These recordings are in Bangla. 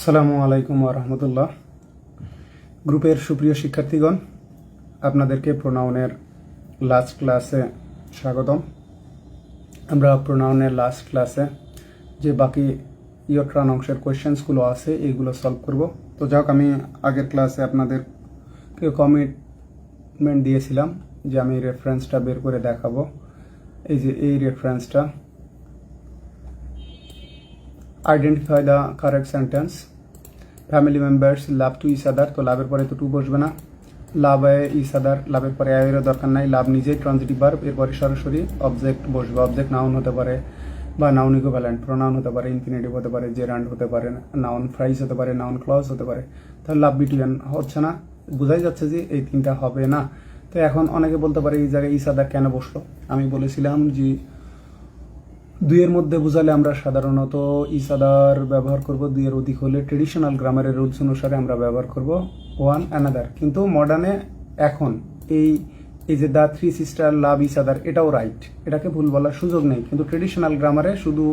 আসসালামু আলাইকুম ওয়া রাহমাতুল্লাহ। গ্রুপের সুপ্রিয় শিক্ষার্থীগণ, আপনাদেরকে প্রোনাউনের লাস্ট ক্লাসে স্বাগতম। আমরা প্রোনাউনের লাস্ট ক্লাসে যে বাকি ইয়ট্রান অংশের কোয়েশ্চেন্সগুলো আছে এইগুলো সলভ করব। তো যাক, আমি আগের ক্লাসে আপনাদেরকে কমিটমেন্ট দিয়েছিলাম যে আমি রেফারেন্সটা বের করে দেখাবো। এই যে এই রেফারেন্সটা, identify the correct sentence. Family members love to each other, তো লাভের পরে তো টু বসবে না, লাভ ইচ আদার, লাভের পরে আয়েরও দরকার নাই, লাভ নিজেই ট্রানজিটিভ ভার্ব, এরপরে সরাসরি অবজেক্ট বসবে। অবজেক্ট নাউন হতে পারে বা নাউন ইকুইভ্যালেন্ট প্রোনাউন হতে পারে, ইনফিনিটিভ হতে পারে, জেরান্ড হতে পারে, নাউন ফ্রাইজ হতে পারে, নাউন ক্লজ হতে পারে। তাহলে লাভ বিটুইন হচ্ছে না, বোঝাই যাচ্ছে যে এই তিনটা হবে না। তো এখন অনেকে বলতে পারে এই জায়গায় ইচ আদার কেন বসলো। আমি বলেছিলাম যে দুইয়ের মধ্যে বোঝালে আমরা সাধারণত ইচ আদার ব্যবহার করব, দুইয়ের অধিক হলে ট্রেডিশনাল গ্রামারের রুলস অনুসারে আমরা ব্যবহার করব ওয়ান অ্যানাদার। কিন্তু মডার্নে এখন এই যে the three sister love each other, এটাও রাইট, এটাকে ভুল বলার সুযোগ নেই। কিন্তু ট্রেডিশনাল গ্রামারে শুধু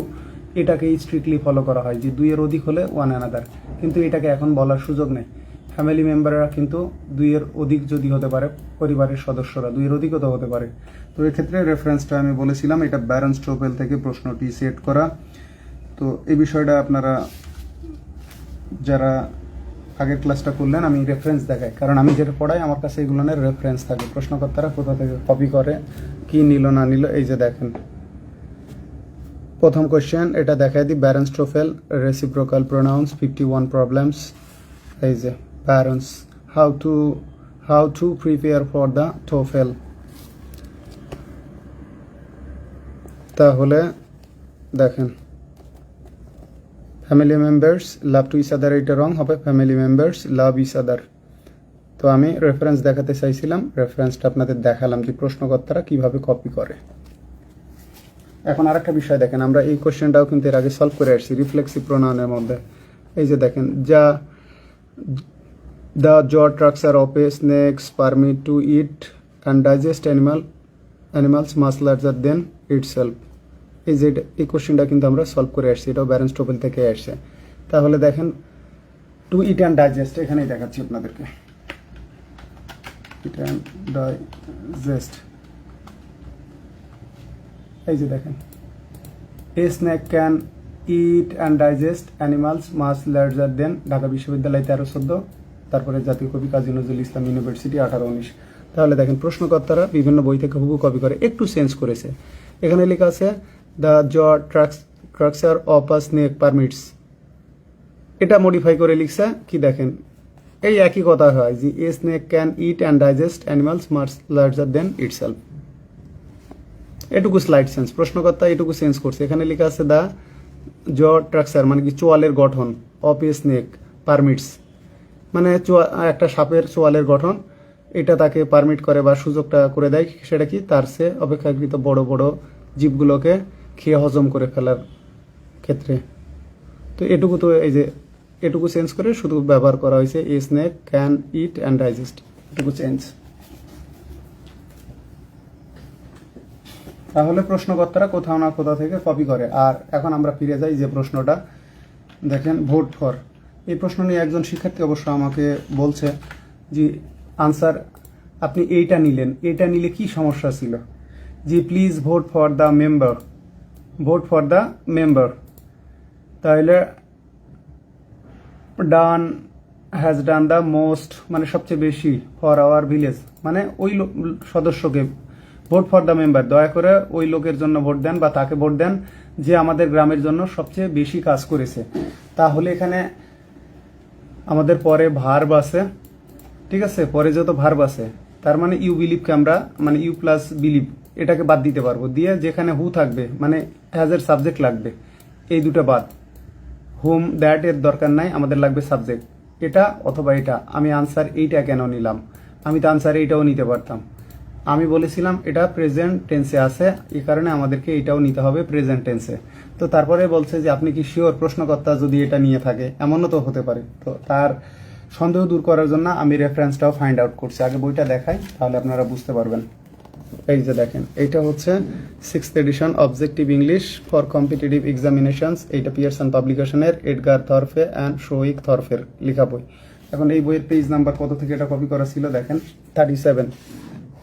এটাকেই স্ট্রিক্টলি ফলো করা হয় যে দুইয়ের অধিক হলে ওয়ান অ্যানাদার, কিন্তু এটাকে এখন বলার সুযোগ নেই। ফ্যামিলি মেম্বাররা কিন্তু দুইয়ের অধিক যদি হতে পারে, পরিবারের সদস্যরা দুইয়ের অধিকও তো হতে পারে। তো এক্ষেত্রে রেফারেন্সটা আমি বলেছিলাম এটা ব্যারন স্টোভেল থেকে প্রশ্নটি সেট করা। তো এই বিষয়টা আপনারা যারা আগের ক্লাসটা করলেন আমি রেফারেন্স দেখাই, কারণ আমি যেটা পড়াই আমার কাছে এগুলোর রেফারেন্স থাকে। প্রশ্নকর্তারা কোথা থেকে কপি করে, কি নিল না নিল। এই যে দেখেন প্রথম কোয়েশ্চেন, এটা দেখায় দি ব্যারন স্টোভেল রেসিপ্রোকাল প্রোনাউন্স 51 প্রবলেমস। এই যে parents how to prepare for the TOEFL। তাহলে দেখেন family members love to each other, এটা রং হবে, family members love each other. তো আমি রেফারেন্স দেখাতে চাইছিলাম, রেফারেন্সটা আপনাদের দেখালাম যে প্রশ্নকর্তারা কিভাবে কপি করে। এখন আরেকটা বিষয় দেখেন, আমরা এই কোশ্চেনটাও কিন্তু এর আগে সলভ করে আসছি রিফ্লেক্সিভ প্রোনাউনের মধ্যে। এই যে দেখেন The jaw structure of a snake permit to eat and digest animals much larger than itself। এই কোশ্চেনটা কিন্তু আমরা সলভ করে আসছি, এটাও ব্যারন স্টোভেল থেকে আসছে। তাহলে দেখেন টু ইট অ্যান্ড ডাইজেস্ট, এখানেই দেখাচ্ছি আপনাদেরকে, ইট অ্যান্ড ডাইজেস্ট। এই যে দেখেন a snake can it and digest animals much larger দেন, ঢাকা বিশ্ববিদ্যালয় 1314, তারপরে জাতীয় কবি কাজী নজরুল ইসলাম ইউনিভার্সিটি 1819। তাহলে দেখেন প্রশ্নকর্তারা বিভিন্ন বই থেকে হুবহু কপি করে, একটু চেঞ্জ করেছে। এখানে লেখা আছে দ্য জ structure of a snake permits, এটা মডিফাই করে লিখছে কি দেখেন এই একই কথা হয় যে a snake can it and digest animals much larger then itself. এটুকু স্লাইড চেঞ্জ, প্রশ্নকর্তা এটুকু চেঞ্জ করছে। এখানে লেখা আছে দ্য জ স্ট্রাকচার মানে কি চোয়ালের গঠন, অফ এ স্নেক পারমিটস মানে একটা সাপের চোয়ালের গঠন, এটা তাকে পারমিট করে বা সুযোগটা করে দেয়, সেটা কি তার সে অপেক্ষাকৃত বড় বড় জীবগুলোকে খেয়ে হজম করে ফেলার ক্ষেত্রে। তো এটুকু, তো এই যে এটুকু চেঞ্জ করে শুধু ব্যবহার করা হয়েছে a snake can it and digest, এটুকু চেঞ্জ। তাহলে প্রশ্নকর্তারা কোথাও না কোথাও থেকে কপি করে। আর এখন আমরা ফিরে যাই যে প্রশ্নটা দেখেন, ভোট ফর। এই প্রশ্ন নিয়ে একজন শিক্ষার্থী অবশ্য আমাকে বলছে যে আনসার আপনি এইটা নিলেন, এটা নিলে কি সমস্যা ছিল, যে please vote for the member, vote for the member. তাহলে ডান হ্যাজ ডান দ্য মোস্ট মানে সবচেয়ে বেশি, ফর আওয়ার ভিলেজ মানে ওই সদস্যকে, ভোট ফর দ্য মেম্বার দয়া করে ওই লোকের জন্য ভোট দেন বা তাকে ভোট দেন যে আমাদের গ্রামের জন্য সবচেয়ে বেশি কাজ করেছে। তাহলে এখানে আমাদের পরে ভার্ব আছে, ঠিক আছে, পরে যত ভার্ব আছে তার মানে ইউ বিলিভকে আমরা মানে ইউ প্লাস বিলিভ এটাকে বাদ দিতে পারবো, দিয়ে যেখানে হু থাকবে মানে হ্যাজ এর সাবজেক্ট লাগবে, এই দুটো বাদ। হোম দ্যাট এর দরকার নাই, আমাদের লাগবে সাবজেক্ট, এটা অথবা এটা। আমি আনসার এইটা কেন নিলাম, আমি তো আনসার এইটাও নিতে পারতাম। আমি বলেছিলাম এটা প্রেজেন্ট টেন্সে আছে, এই কারণে আমাদেরকে এটাও নিতে হবে প্রেজেন্ট টেন্সে। তো তারপরে বলছে যে আপনি কি শিওর, প্রশ্নকর্তা যদি এটা নিয়ে থাকে, এমনও তো হতে পারে। তো তার সন্দেহ দূর করার জন্য আমি রেফারেন্সটাও ফাইন্ড আউট করছি। আগে বইটা দেখাই, তাহলে আপনারা বুঝতে পারবেন। এই যে দেখেন, এইটা হচ্ছে 6th edition objective English for competitive examinations. এইটা পিয়ারসন পাবলিকেশনের এডগার থরফে অ্যান্ড শোইক থরফের লেখা বই। এখন এই বইয়ের পেজ নাম্বার কত থেকে এটা কপি করা ছিল দেখেন, 37।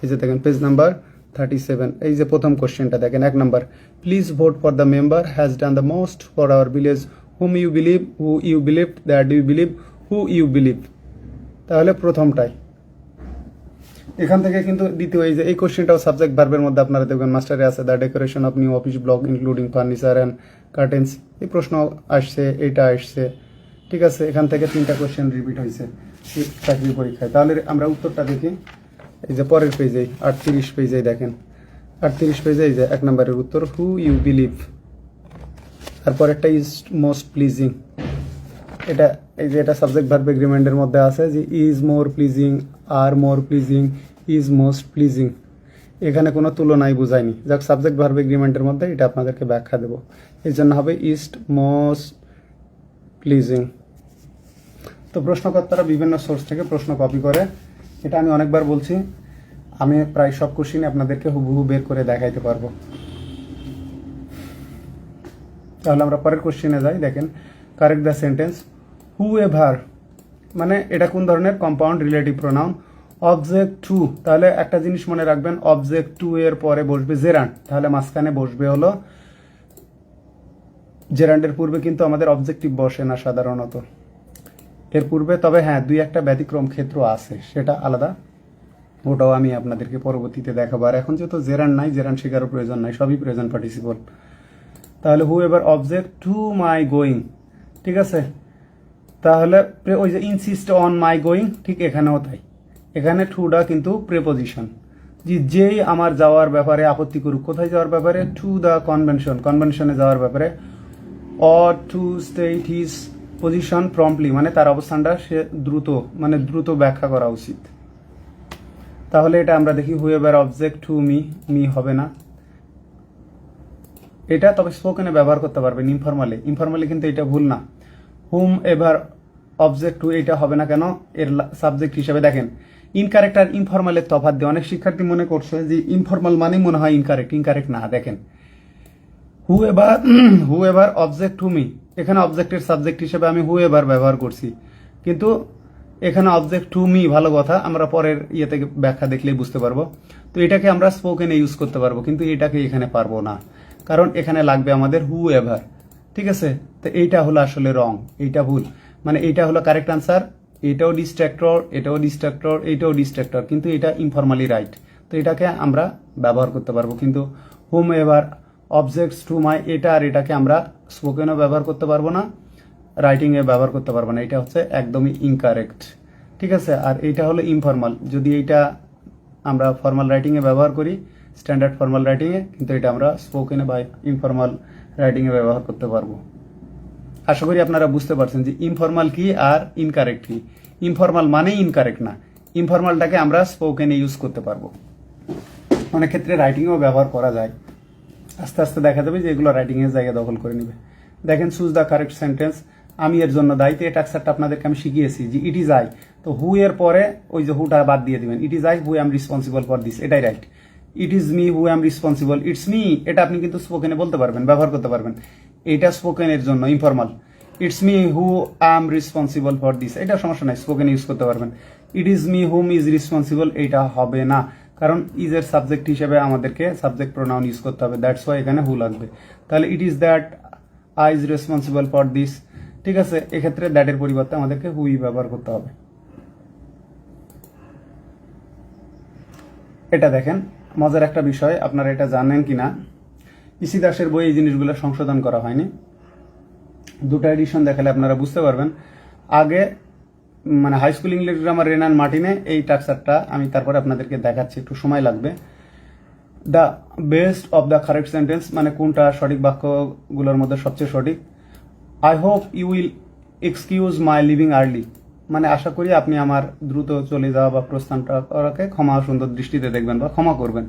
এই যে দেখেন পেজ নাম্বার 37। এই যে প্রথম কোশ্চেনটা দেখেন, 1 number, please vote for the member has done the most for our village whom you believe, who you believe, that you believe, who you believe. তাহলে প্রথমটাই এখান থেকে কিন্তু দ্বিতীয়, এই যে এই কোশ্চেনটাও সাবজেক্ট ভার্বের মধ্যে আপনারা দেখবেন মাস্টারে আছে, the decoration of new office block including furniture and curtains. এই প্রশ্ন আসছে, এইটা আসছে, ঠিক আছে। এখান থেকে 3টা কোশ্চেন রিপিট হয়েছে চাকরি পরীক্ষায়। তাহলে আমরা উত্তরটা দেখি, এই যে পরের পেজে 38 পেজে দেখেন, 38 পেজে এই যে 1 নম্বরের উত্তর, হু ইউ বিলিভ। তারপর একটা ইজ মোস্ট প্লিজিং, এটা এই যে এটা সাবজেক্ট ভার্ব এগ্রিমেন্টের মধ্যে আছে যে ইজ মোর প্লিজিং, আর more pleasing, is most pleasing. এখানে কোনো তুলনাই বোঝায়নি, যাক সাবজেক্ট ভার্ব এগ্রিমেন্টের মধ্যে এটা আপনাদেরকে ব্যাখ্যা দেবো। এই জন্য হবে ইস্ট মোস্ট প্লিজিং। তো প্রশ্নকর্তারা বিভিন্ন সোর্স থেকে প্রশ্ন কপি করে, এটা আমি অনেকবার বলছি, আমি প্রায় সব কোশ্চিন আপনাদেরকে হুবহু বের করে দেখাইতে পারবো। তাহলে আমরা পরের কোশ্চিনে যাই। দেখেন, correct the sentence whoever, মানে এটা কোন ধরনের compound relative pronoun. Object to, তাহলে একটা জিনিস মনে রাখবেন, অবজেক্ট টু এর পরে বসবে জেরান্ড, তাহলে মাঝখানে বসবে হলো জেরান্ডের পূর্বে কিন্তু আমাদের অবজেক্টিভ বসে না সাধারণত এর পূর্বে, তবে হ্যাঁ 2-1টা ব্যতিক্রম ক্ষেত্র আছে, সেটা আলাদা, ওটাও আমি আপনাদেরকে পরবর্তীতে দেখাবো। আর এখন যেহেতু জেরান্ড নাই, জেরান্ড শেখারও প্রয়োজন নাই, সবই প্রেজেন্ট পার্টিসিপল। তাহলে হু ever object to my going, ঠিক আছে। তাহলে ওই যে ইনসিস্ট অন মাই গোয়িং, ঠিক এখানেও তাই, এখানে টুটা কিন্তু প্রেপোজিশন, যেই আমার যাওয়ার ব্যাপারে আপত্তি করুক, কোথায় যাওয়ার ব্যাপারে, টু দ্য কনভেনশন, কনভেনশনে যাওয়ার ব্যাপারে, or two state his position promptly, মানে তার অবস্থানটা সে দ্রুত, মানে দ্রুত ব্যাখ্যা করা উচিত। তাহলে এটা আমরা দেখি হু ever object to me, me হবে না এটা, তবে স্পোকেনে ব্যবহার করতে পারবেন ইনফরমালি, ইনফরমালি কিন্তু এটা ভুল না। হুম এভার অবজেক্ট টু, এটা হবে না কেন, এর সাবজেক্ট হিসেবে দেখেন ইনকারেক্ট আর ইনফরমালের তফাৎ দিয়ে অনেক শিক্ষার্থী মনে করছে যে ইনফরমাল মানে মনে হয় ইনকারেক্ট, ইনকারেক্ট না। দেখেন হু এভার অবজেক্ট টু মি, এখানে অবজেক্টের সাবজেক্ট হিসেবে আমি হু এভার ব্যবহার করছি, কিন্তু এখানে অবজেক্ট টু মি, ভালো কথা, আমরা পরের ইয়ে থেকে ব্যাখ্যা দেখলেই বুঝতে পারবো। তো এটাকে আমরা স্পোকেনে ইউজ করতে পারবো, কিন্তু এটাকে এখানে পারবো না, কারণ এখানে লাগবে আমাদের হু এভার, ঠিক আছে। তো এইটা হলো আসলে রং, এইটা ভুল, মানে এইটা হলো কারেক্ট আনসার, এটাও ডিস্ট্রাক্টর, এটাও ডিস্ট্রাক্টর, এইটাও ডিস্ট্রাক্টর, কিন্তু এটা ইনফরমালি রাইট। তো এটাকে আমরা ব্যবহার করতে পারবো, কিন্তু হুম এভার অবজেক্টস টু মাই, এটা আর এটাকে আমরা স্পোকেনও ব্যবহার করতে পারবো না, রাইটিংয়ে ব্যবহার করতে পারবো না, এটা হচ্ছে একদমই ইনকারেক্ট, ঠিক আছে। আর এইটা হলো ইনফরমাল, যদি এইটা আমরা ফর্মাল রাইটিংয়ে ব্যবহার করি, স্ট্যান্ডার্ড ফর্মাল রাইটিংয়ে, কিন্তু এটা আমরা স্পোকেনে বা ইনফরমাল রাইটিংয়ে ব্যবহার করতে পারবো। আশা করি আপনারা বুঝতে পারছেন যে ইনফরমাল কি আর ইনকারেক্ট কি। ইনফরমাল মানে ইনকারেক্ট না, ইনফরমালটাকে আমরা স্পোকেনে ইউজ করতে পারবো, অনেক ক্ষেত্রে রাইটিংয়েও ব্যবহার করা যায়। আস্তে আস্তে দেখা যাবে যে এগুলো রাইটিংয়ের জায়গা দখল করে নেবে। দেখেন চুজ দ্য কারেক্ট সেন্টেন্স, আমি এর জন্য দায়ী। তো এই টাক্সারটা আপনাদেরকে আমি শিখিয়েছি যে ইট ইজ আই, তো হু এর পরে ওই যে হুটা বাদ দিয়ে দিবেন, it is I who am responsible for this, এটাই right. It is me who am responsible, it's me, এটা আপনি কিন্তু স্পোকেনে বলতে পারবেন, ব্যবহার করতে পারবেন, এটা স্পোকেনের জন্য informal. It's me who am responsible for this, এটা সমস্যা নাই, স্পোকেন ইউজ করতে পারবেন। It is me whom is responsible, এইটা হবে না, কারণ ইজের সাবজেক্ট হিসেবে আমাদেরকে সাবজেক্ট প্রোনাউন ইউজ করতে হবে, দ্যাটস ওয়াই এখানে হু লাগবে। তাহলে it is that I is responsible for this, ঠিক আছে। এক্ষেত্রে দ্যাটের পরিবর্তে আমাদেরকে হুই ব্যবহার করতে হবে। এটা দেখেন মজার একটা বিষয়, আপনারা এটা জানেন কিনা, ইসি দাসের বই এই জিনিসগুলো সংশোধন করা হয়নি, 2টা এডিশন দেখালে আপনারা বুঝতে পারবেন। আগে মানে high school English grammar Wren and মার্টিনে এই টাক্সারটা আমি তারপরে আপনাদেরকে দেখাচ্ছি, একটু সময় লাগবে। The best of the correct sentence, মানে কোনটা সঠিক বাক্যগুলোর মধ্যে সবচেয়ে সঠিক। I hope you will excuse my leaving early, মানে আশা করি আপনি আমার দ্রুত চলে যাওয়া বা প্রস্থানটা করাকে ক্ষমা সুন্দর দৃষ্টিতে দেখবেন বা ক্ষমা করবেন,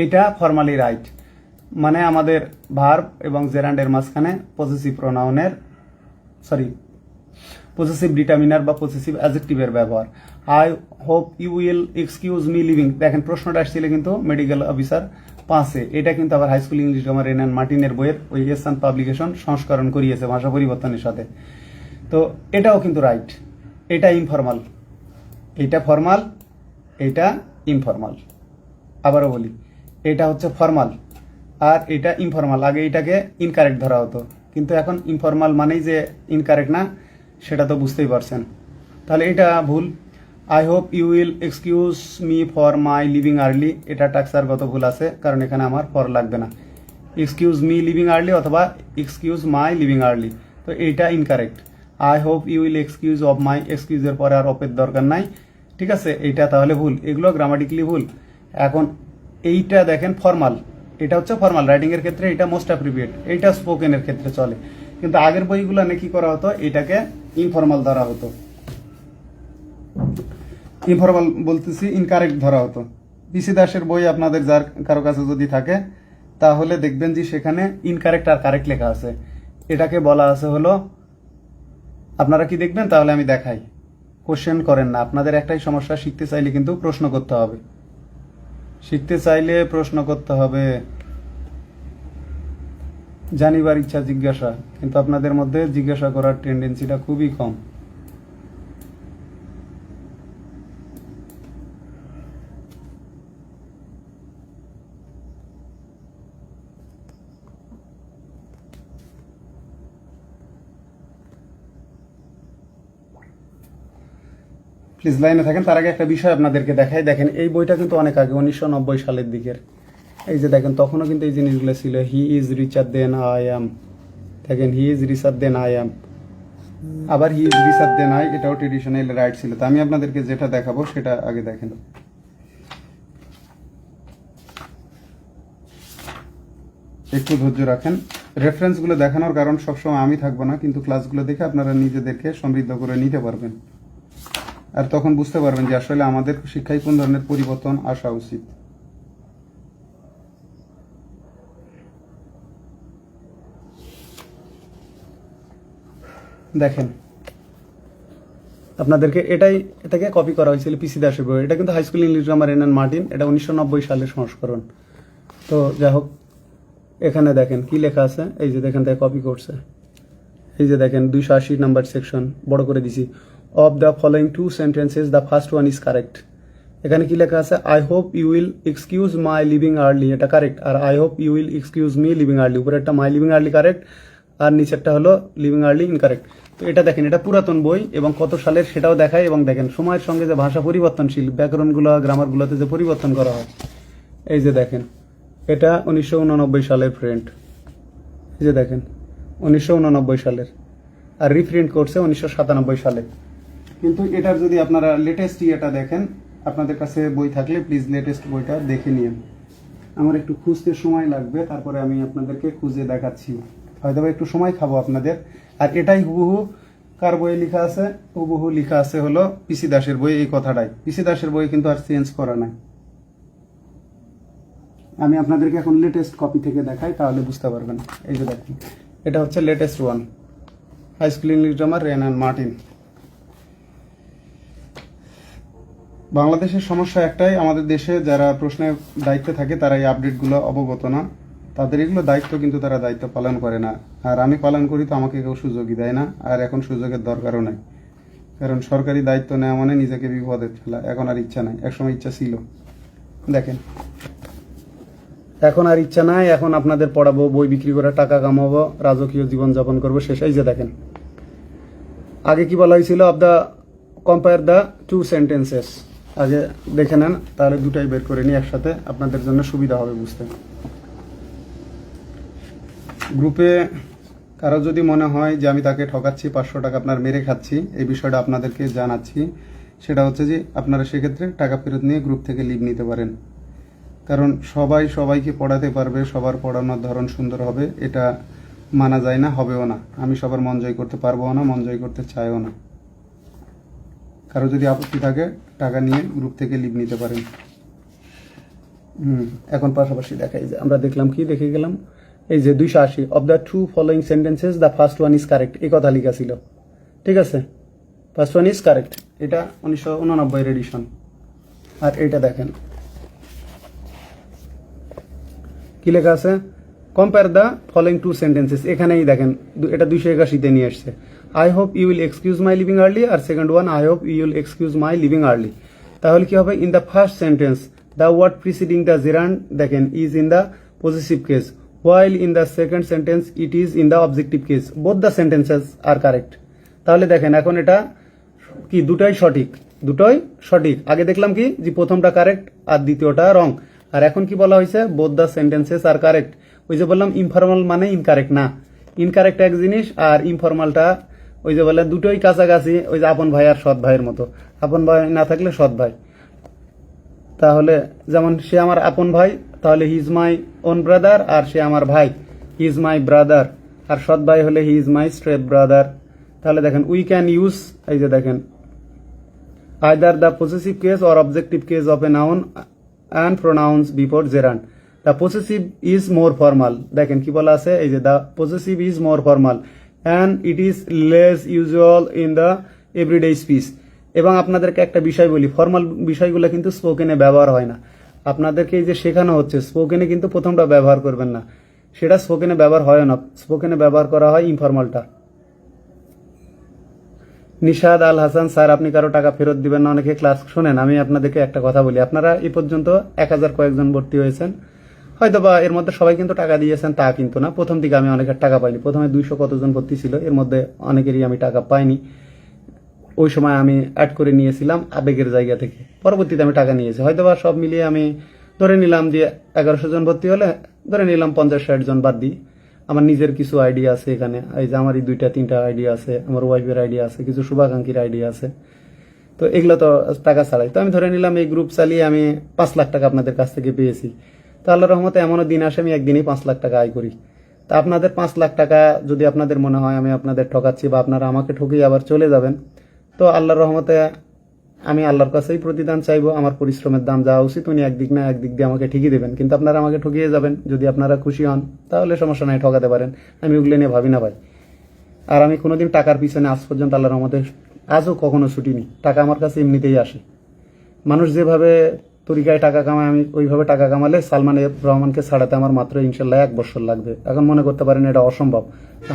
এটা ফর্মালি রাইট। মানে আমাদের ভার্ব এবং জেরান্ডের মাঝখানে পজিটিভ প্রোনাউনের পজেসিভ ডিটারমিনার বা পজেসিভ অ্যাডজেক্টিভের ব্যবহার। I hope you will excuse me leaving, দেখেন প্রশ্নটা আসছিল কিন্তু মেডিকেল অফিসার 5-এ, এটা কিন্তু আবার high school English grammar Wren and মার্টিনের বইয়ের ওই এসান পাবলিকেশন সংস্করণ করিয়েছে ভাষা পরিবর্তনের সাথে। তো এটাও কিন্তু রাইট, এটা ইনফর্মাল, এটা ফর্মাল, এটা ইনফর্মাল। আবারও বলি, এটা হচ্ছে ফর্মাল আর এটা ইনফর্মাল। আগে এটাকে ইনকারেক্ট ধরা হতো, কিন্তু এখন ইনফর্মাল মানেই যে ইনকারেক্ট না সেটা তো বুঝতেই পারছেন। তাহলে এটা ভুল। I hope you will excuse me for my leaving early, এটা টাক্সারগত ভুল আছে, কারণ এখানে আমার ফর লাগবে না। এক্সকিউজ মি লিভিং আর্লি অথবা এক্সকিউজ মাই লিভিং আর্লি, তো এইটা incorrect. I hope you will excuse of my, এক্সকিউজের পরে আর অপের দরকার নাই, ঠিক আছে, এইটা তাহলে ভুল। এগুলো গ্রামাটিক্যালি ভুল। এখন এইটা দেখেন ফর্মাল, এটা হচ্ছে ফর্মাল রাইটিং এর ক্ষেত্রে এটা মোস্ট অ্যাপ্রিপিয়েট, এইটা স্পোকেনের ক্ষেত্রে চলে, কিন্তু আগের বইগুলো কি করা হতো, এটাকে ইনফর্মাল ধরা হতো, ইনফর্মাল বলতেছি ইনকারেক্ট ধরা হতো। পিসি দাসের বই আপনাদের যার কারো কাছে যদি থাকে তাহলে দেখবেন যে সেখানে ইনকারেক্ট আর কারেক্ট লেখা আছে, এটাকে বলা আছে হলো, আপনারা কি দেখবেন তাহলে আমি দেখাই, কোশ্চেন করেন না। আপনাদের একটাই সমস্যা, শিখতে চাইলে কিন্তু প্রশ্ন করতে হবে, শিখতে চাইলে প্রশ্ন করতে হবে, জানিবার ইচ্ছা জিজ্ঞাসা, কিন্তু আপনাদের মধ্যে জিজ্ঞাসা করার টেন্ডেন্সিটা খুবই কম। প্লিজ লাইনে থাকেন। তার আগে একটা বিষয় আপনাদেরকে দেখাই, দেখেন এই বইটা কিন্তু অনেক আগে 1990 সালের দিকের। এই যে দেখেন তখনও কিন্তু এই জিনিসগুলো ছিল, হি ইজ রিচার দেন আই অ্যাম, দেখেন হি is richer than I am, আবার he is richer than I, এটাও ট্রেডিশনাল রাইট ছিল। তো আমি আপনাদেরকে যেটা দেখাবো সেটা আগে দেখেন। একটু ধৈর্য রাখেন। রেফারেন্সগুলো দেখানোর কারণ সবসময় আমি থাকবো না, কিন্তু ক্লাসগুলো দেখে আপনারা নিজেদেরকে সমৃদ্ধ করে নিতে পারবেন, আর তখন বুঝতে পারবেন যে আসলে আমাদের শিক্ষায় কোন ধরনের পরিবর্তন আসা উচিত। দেখেন আপনাদেরকে এটাকে কপি করা হয়েছিল পিসি দাসের বই, এটা কিন্তু high school English grammar Wren and Martin, এটা 1990 সালের সংস্করণ। তো যাই হোক, এখানে দেখেন কি লেখা আছে, এই যে দেখেন তাই কপি করছে, এই যে দেখেন 280 নাম্বার সেকশন বড় করে দিছি। Of the following two sentences the first one is correct. এখানে কি লেখা আছে, I hope you will excuse my leaving early, এটা কারেক্ট, আর I hope you will excuse me leaving early, উপরে একটা মাই লিভিং আর্লি কারেক্ট আর নিচেরটা হলো লিভিং আর্লি ইনকারেক্ট। তো এটা দেখেন, এটা পুরাতন বই এবং কত সালের সেটাও দেখায়, এবং দেখেন সময়ের সঙ্গে যে ভাষা পরিবর্তনশীল, ব্যাকরণগুলো গ্রামারগুলোতে যে পরিবর্তন করা হয়, এই যে দেখেন এটা 1989 সালের ফ্রেন্ড, এই যে দেখেন 1989 সালের, আর রিপ্রিন্ট করছে 1997 সালে। কিন্তু এটার যদি আপনারা লেটেস্ট ইয়েটা দেখেন, আপনাদের কাছে বই থাকলে প্লিজ লেটেস্ট বইটা দেখে নিন। আমার একটু খুঁজতে সময় লাগবে, তারপরে আমি আপনাদেরকে খুঁজে দেখাচ্ছি, হয়তো একটু সময় খাবো আপনাদের। আর এটাই হুবহু কার বইয়ে লেখা আছে, হুবহু লেখা আছে হলো পিসি দাসের বই, এই কথাটাই পিসি দাসের বই, কিন্তু আর চেঞ্জ করা নাই। আমি আপনাদেরকে এখন লেটেস্ট কপি থেকে দেখাই, তাহলে বুঝতে পারবেন। এই যে দেখেন, এটা হচ্ছে latest one, high school English grammar Wren and Martin. বাংলাদেশের সমস্যা একটাই, আমাদের দেশে যারা প্রশ্নের দায়িত্বে থাকে তারা এই আপডেটগুলো অবগত না, তাদের এগুলো দায়িত্ব, কিন্তু তারা দায়িত্ব পালন করে না। আর আমি পালন করি তো আমাকে কেউ সুযোগই দেয় না, আর এখন সুযোগের দরকারও নাই, কারণ সরকারি দায়িত্ব নেওয়া মানে নিজেকে বিপদে ফেলা। এখন আর ইচ্ছা নাই, একসময় ইচ্ছা ছিল। দেখেন এখন আর ইচ্ছা নাই, এখন আপনাদের পড়াবো, বই বিক্রি করে টাকা কামাবো, রাজকীয় জীবনযাপন করবো, শেষ। এই যে দেখেন আগে কি বলা হয়েছিল, of the compare the two sentences, আগে দেখে নেন, তাহলে দুটাই বের করে নিয়ে একসাথে আপনাদের জন্য সুবিধা হবে বুঝতে। গ্রুপে কারো যদি মনে হয় যে আমি তাকে ঠকাচ্ছি, 500 টাকা আপনার মেরে খাচ্ছি, এই বিষয়টা আপনাদেরকে জানাচ্ছি। সেটা হচ্ছে যে আপনারা সেক্ষেত্রে টাকা ফেরত নিয়ে গ্রুপ থেকে লিভ নিতে পারেন, কারণ সবাই সবাইকে পড়াতে পারবে, সবার পড়ানোর ধরন সুন্দর হবে এটা মানা যায় না, হবেও না। আমি সবার মন জয় করতে পারবো না, মন জয় করতে চাইও না। কারো যদি আপত্তি থাকে টাকা নিয়ে গ্রুপ থেকে লিভ নিতে পারেন। এখন পাশাপাশি দেখাই যে আমরা দেখলাম কি দেখে গেলাম, এই যে 280 of the two following sentences the first one is correct, এই কথা লেখা ছিল। ঠিক আছে, ফার্স্ট ওয়ান ইজ কারেক্ট। এটা 1989 এডিশন। আর এটা দেখেন কি লেখা আছে, compare the following two sentences. এখানেই দেখেন এটা 281-তে নিয়ে আসছে। I hope you will excuse my leaving early, আর second one I hope you will excuse my leaving early. তাহলে কি হবে, in the first sentence the word preceding the gerund দেখেন is in the positive case, while in the second sentence it is in the objective case. Both the sentences are correct. তাহলে দেখেন এখন এটা কি দুটোই সঠিক। আগে দেখলাম কি যে প্রথমটা কারেক্ট আর দ্বিতীয়টা রং, আর এখন কি বলা হয়েছে, both the sentences are correct। ওই যে বললাম ইনফর্মাল মানে ইনকারেক্ট না, ইনকারেক্ট এক জিনিস আর ইনফর্মালটা ওই যে বলে দুটোই কাছাকাছি, ওই যে আপন ভাই আর সৎ ভাইয়ের মতো, আপন ভাই না থাকলে সৎ ভাই। তাহলে যেমন সে আমার আপন ভাই, তাহলে he is my own brother, আর সে আমার ভাই, হি ইজ মাই ব্রাদার। আর সৎ ভাই হলে he is my step brother. তাহলে দেখেন উই ক্যান ইউজ, এই যে দেখেন either the possessive case or objective case of a noun and pronouns before gerund. The possessive is more formal, দেখেন কি বলা আছে, এই যে the possessive is more formal and it is less usual in the everyday speech. এবং আপনাদেরকে একটা বিষয় বলি, ফর্মাল বিষয়গুলো কিন্তু স্পোকেনে ব্যবহার হয় না। আপনাদেরকে এই যে শেখানো হচ্ছে স্পোকেনে কিন্তু প্রথমটা ব্যবহার করবেন না, সেটা স্পোকেনে ব্যবহার হয় না, স্পোকেনে ব্যবহার করা হয় ইনফর্মালটা। নিশাদ আল হাসান স্যার, আপনি কারো টাকা ফেরত দিবেন না, অনেকে ক্লাস শোনেন। আমি আপনাদেরকে একটা কথা বলি, আপনারা এই পর্যন্ত 1000 কয়েকজন ভর্তি হয়েছেন, হয়তো বা এর মধ্যে সবাই কিন্তু টাকা দিয়েছেন তা কিন্তু না। প্রথম দিকে আমি অনেকের টাকা পাইনি, প্রথমে 200 কতজন ভর্তি ছিল, এর মধ্যে অনেকেরই আমি টাকা পাইনি। ওই সময় আমি অ্যাড করে নিয়েছিলাম আবেগের জায়গা থেকে, পরবর্তীতে আমি টাকা নিয়েছি। হয়তো বা সব মিলিয়ে আমি ধরে নিলাম যে 1100 জন ভর্তি হলে ধরে নিলাম 50-60 জন বাদ দিই। আমার নিজের কিছু আইডিয়া আছে এখানে, এই যে আমারই 2-3টা আইডিয়া আছে, আমার ওয়াইফের আইডিয়া আছে, কিছু শুভাকাঙ্ক্ষীর আইডিয়া আছে, তো এগুলো তো টাকা ছাড়াই। তো আমি ধরে নিলাম এই গ্রুপ চালিয়ে আমি 5 লাখ টাকা আপনাদের কাছ থেকে পেয়েছি। তো আল্লাহর রহমতে এমনও দিন আসে আমি একদিনই 5 লাখ টাকা আয় করি। তা আপনাদের 5 লাখ টাকা যদি আপনাদের মনে হয় আমি আপনাদের ঠকাচ্ছি বা আপনারা আমাকে ঠকিয়ে আবার চলে যাবেন, তো আল্লাহর রহমতে আমি আল্লাহর কাছেই প্রতিদান চাইবো। আমার পরিশ্রমের দাম যাওয়া উচিত, উনি একদিক না একদিক দিয়ে আমাকে ঠিকই দেবেন। কিন্তু আপনারা আমাকে ঠকিয়ে যাবেন, যদি আপনারা খুশি হন তাহলে সমস্যা নাই, ঠকাতে পারেন, আমি ওগুলো নিয়ে ভাবি না ভাই। আর আমি কোনোদিন টাকার পিছনে আজ পর্যন্ত আল্লাহর রহমতে আজও কখনো ছুটিনি। টাকা আমার কাছে এমনিতেই আসে। মানুষ যেভাবে তরিকায় টাকা কামায়, আমি ওইভাবে টাকা কামালে সালমান এফ রহমানকে ছাড়াতে আমার মাত্র ইনশাল্লাহ 1 বছর লাগবে। এখন মনে করতে পারেন এটা অসম্ভব,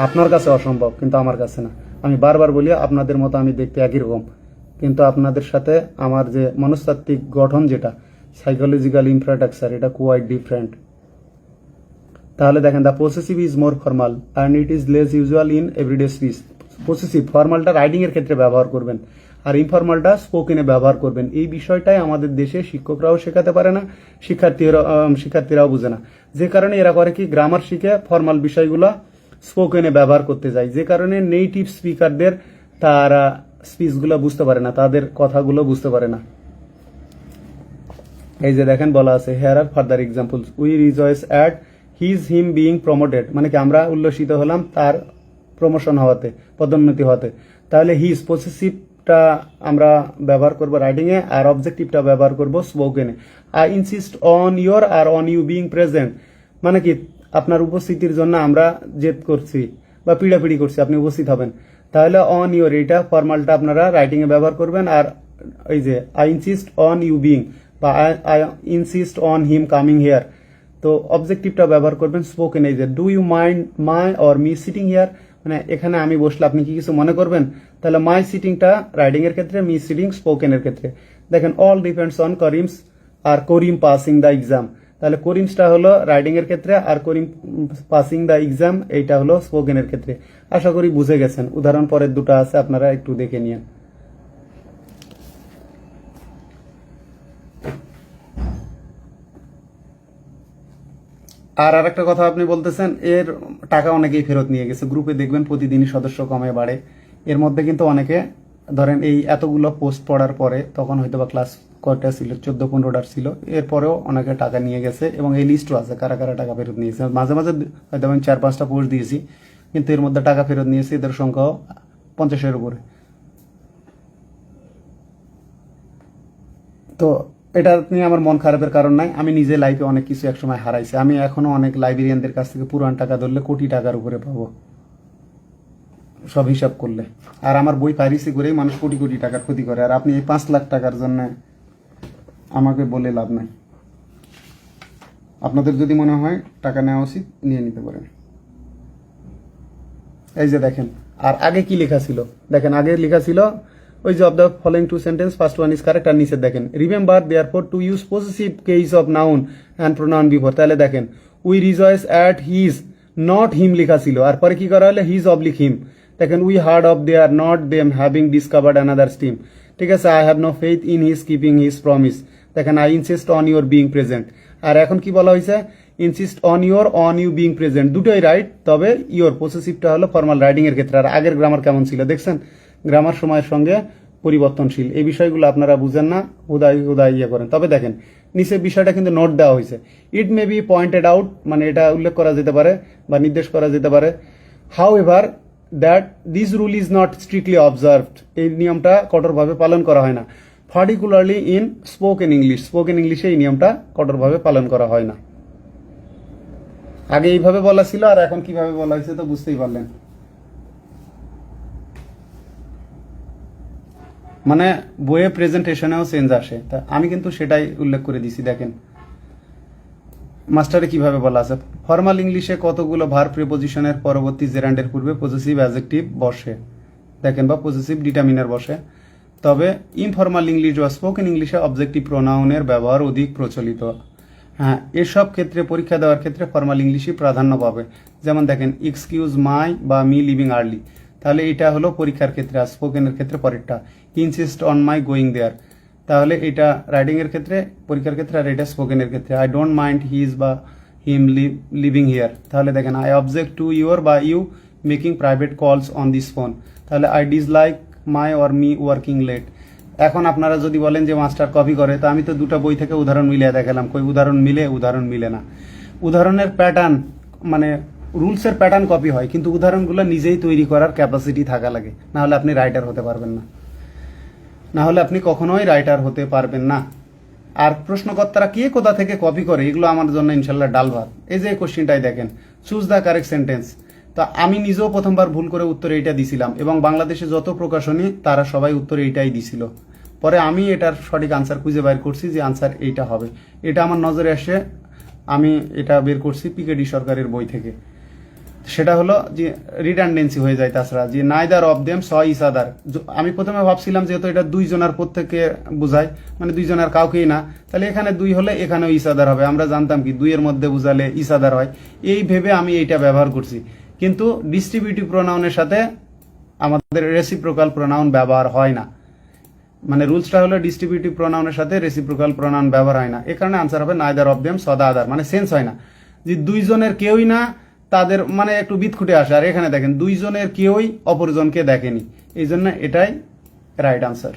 আপনার কাছে অসম্ভব, কিন্তু আমার কাছে না। আমি বারবার বলি আপনাদের মতো আমি দেখতে একই রকম, কিন্তু আপনাদের সাথে আমার যে মনস্তাত্ত্বিক গঠন, যেটা সাইকোলজিক্যাল ইনফ্রাস্ট্রাকচার, এটা কোয়াইট ডিফারেন্ট। তাহলে দেখেন the possessive is more formal and it is less usual in everyday speech. Possessive ফর্মালটা রাইডিং এর ক্ষেত্রে ব্যবহার করবেন, আর ইনফর্মালটা স্পোকেনে ব্যবহার করবেন। এই বিষয়টাই আমাদের দেশে শিক্ষকরাও শেখাতে পারে না, শিক্ষার্থীরাও বুঝে না। যে কারণে এরা করে কি, গ্রামার শিখে ফর্মাল বিষয়গুলো স্পোকেনে ব্যবহার করতে যায়, যে কারণে নেটিভ স্পিকারদের তারা স্পিচগুলো বুঝতে পারে না, তাদের কথাগুলো বুঝতে পারে না। এই যে দেখেন বলা আছে, here are further examples, we rejoice at him being promoted, মানে কি আমরা উল্লসিত হলাম তার প্রমোশন হওয়াতে, পদোন্নতি হওয়াতে। তাহলে হিজ পসেসিভটা আমরা ব্যবহার করবো রাইটিং এ, আর অবজেক্টিভটা ব্যবহার করবো স্পোকেনে। আই ইনসিস্ট অন ইউর আর অন ইউ বিইং প্রেজেন্ট, মানে কি আপনার উপস্থিতির জন্য আমরা জেদ করছি বা পিড়াপিড়ি করছি, আপনি উপস্থিত হবেন। তাহলে অন ইউর, এটা ফর্মালটা আপনারা রাইটিং এ ব্যবহার করবেন। আর এই যে I insist on you being বা I insist on him coming here, তো অবজেক্টিভটা ব্যবহার করবেন স্পোকেন। এই যে do you mind my or me sitting here, মানে এখানে আমি বসলে আপনি কি কিছু মনে করবেন। তাহলে মাই সিটিংটা রাইডিং এর ক্ষেত্রে, মি সিটিং স্পোকেনের ক্ষেত্রে। দেখেন অল ডিপেন্ডস অন করিমস আর করিম পাসিং দ্য এক্সাম। তাহলে করিমসটা হলো রাইডিং এর ক্ষেত্রে, আর করিম পাসিং দ্য এক্সাম এইটা হলো স্পোকেনের ক্ষেত্রে। আশা করি বুঝে গেছেন। উদাহরণ পরের দুটো আছে, আপনারা একটু দেখে নিন। আর আরেকটা কথা আপনি বলতেছেন এর টাকা অনেকেই ফেরত নিয়ে গেছে, গ্রুপে দেখবেন প্রতিদিনই সদস্য কমে বাড়ে। এর মধ্যে কিন্তু অনেকে ধরেন এই এতগুলো পোস্ট পড়ার পরে, তখন হয়তো বা ক্লাস কয়টা ছিল, 14-15টার ছিল, এরপরেও অনেকে টাকা নিয়ে গেছে এবং এই লিস্টও আছে কারা কারা টাকা ফেরত নিয়েছে। মাঝে মাঝে হয়তো আমি 4-5টা পোস্ট দিয়েছি, কিন্তু এর মধ্যে টাকা ফেরত নিয়েছে এদের সংখ্যাও 50-এর উপরে। তো এটা নিয়ে আমার মন খারাপের কারণ নাই, আমি নিজে লাইফে অনেক কিছু একসময় হারাইছি। আমি এখনো অনেক লাইব্রেরিয়ানদের কাছ থেকে পুরান টাকা ধরলে কোটি টাকার উপরে পাবো। সব হিসাব করলে। আর আমার বই পাইরেসি করেই মানুষ কোটি কোটি টাকার ক্ষতি করে, আর আপনি এই 5 লাখ টাকার জন্য আমাকে বলে লাভ নাই। আপনাদের যদি মনে হয় টাকা নেওয়া উচিত, নিয়ে নিতে পারেন। এই যে দেখেন, আর আগে কি লেখা ছিল দেখেন, আগে লেখা ছিল ওই যে of the following two sentence first one is correct, আর নিচে দেখেন remember therefore to use possessive case of noun and pronoun before. তাহলে দেখেন we rejoice at his, not him লেখা ছিল, আর পরে কি করা হলে হিজ অবলিক হিম। দেখেন we heard of their, not them, having discovered another steam. ঠিক আছে, I have no faith in his keeping his promise. দেখেন I insist on your being present. আর এখন কি বলা হয়েছে, insist on your, on you being present, দুটোই রাইট, তবে ইউর পসেসিভটা হলো ফর্মাল রাইটিং এর ক্ষেত্রে। আর আগের গ্রামার কেমন ছিল দেখছেন, গ্রামার সময়ের সঙ্গে পরিবর্তনশীল। এই বিষয়গুলো আপনারা বুঝেন না, উদাই উদাই ইয়ে করেন। তবে দেখেন নিচে বিষয়টা কিন্তু নোট দেওয়া হয়েছে, ইট মে বি পয়েন্টেড আউট, মানে এটা উল্লেখ করা যেতে পারে বা নির্দেশ করা যেতে পারে, how ever that this rule is not strictly observed, এই নিয়মটা কঠোরভাবে পালন করা হয় না, particularly in spoken English, spoken ইংলিশে এই নিয়মটা কঠোরভাবে পালন করা হয় না। আগে এইভাবে বলা ছিল, আর এখন কিভাবে বলা হয়েছে তো বুঝতেই পারলেন। মানে বইয়ে প্রেজেন্টেশনেও চেঞ্জ আসে, তা আমি কিন্তু সেটাই উল্লেখ করে দিছি। দেখেন মাস্টারে কিভাবে বলা আছে, ফর্মাল ইংলিশে কতগুলো ভার প্রিপোজিশনের পরবর্তী জেরান্ডের পূর্বে পজেসিভ অ্যাডজেক্টিভ বসে, দেখেন, বা পজেসিভ ডিটারমিনার বসে। তবে ইনফর্মাল ইংলিশ বা স্পোকেন ইংলিশে অবজেক্টিভ প্রোনাউনের ব্যবহার অধিক প্রচলিত। হ্যাঁ, এসব ক্ষেত্রে পরীক্ষা দেওয়ার ক্ষেত্রে ফর্মাল ইংলিশই প্রাধান্য পাবে। যেমন দেখেন এক্সকিউজ মাই বা মি লিভিং আর্লি, তাহলে এটা হলো পরীক্ষার ক্ষেত্রে, আর স্পোকেনের ক্ষেত্রে পরেরটা। Insist on my going there, তাহলে এটা রাইটিং এর ক্ষেত্রে, পরীক্ষার ক্ষেত্রে, আর এটা স্পোকেনের ক্ষেত্রে। আই ডোন্ট মাইন্ড হিজ বা হিম লিভিং হিয়ার, তাহলে দেখেন আই অবজেক্ট টু ইউর বা you making private calls on this phone, তাহলে I dislike my or me working late. এখন আপনারা যদি বলেন যে মাস্টার কপি করে, তো আমি তো দুটো বই থেকে উদাহরণ মিলিয়ে দেখালাম, কই উদাহরণ মিলে না। উদাহরণের প্যাটার্ন, মানে রুলসের প্যাটার্ন কপি হয়, কিন্তু উদাহরণগুলো নিজেই তৈরি করার ক্যাপাসিটি থাকা লাগে, না হলে আপনি রাইটার হতে পারবেন না, না হলে আপনি কখনোই রাইটার হতে পারবেন না। আর প্রশ্নকর্তারা কে কোথা থেকে কপি করে, এগুলো আমার জন্য ইনশাল্লাহ ডাল ভাত। এই যে কোশ্চিনটাই দেখেন, চুজ দ্য কারেক্ট সেন্টেন্স, তা আমি নিজেও প্রথমবার ভুল করে উত্তর এইটা দিছিলাম, এবং বাংলাদেশে যত প্রকাশনী তারা সবাই উত্তর এইটাই দিছিল। পরে আমি এটার সঠিক আনসার খুঁজে বের করছি যে আনসার এইটা হবে, এটা আমার নজরে আসে, আমি এটা বের করছি পিকেডি সরকারের বই থেকে। সেটা হলো যে রিডান্ডেন্সি হয়ে যায়, তাছাড়া যে নাইদার অফ দেম স ইস আদার। আমি প্রথমে ভাবছিলাম যেহেতু এটা দুইজনের প্রত্যেককে বোঝায়, মানে দুইজনের কাউকেই না, তাহলে এখানে দুই হলে এখানেও ইস আদার হবে। আমরা জানতাম কি দুইয়ের মধ্যে বুঝালে ইস আদার হয়, এই ভেবে আমি এইটা ব্যবহার করছি। কিন্তু ডিস্ট্রিবিউটিভ প্রোনাউনের সাথে আমাদের রেসিপ্রোকাল প্রোনাউন ব্যবহার হয় না, মানে রুলসটা হলো ডিস্ট্রিবিউটিভ প্রোনাউনের সাথে রেসিপ্রোকাল প্রোনাউন ব্যবহার হয় না। এ কারণে আনসার হবে neither of them saw the other, মানে সেন্স হয় না যে দুইজনের কেউই না, তাদের মানে একটু বিদখুটে আসে। আর এখানে দেখেন দুইজনের কেউই অপরজনকে দেখেনি, এই জন্য এটাই রাইট আনসার।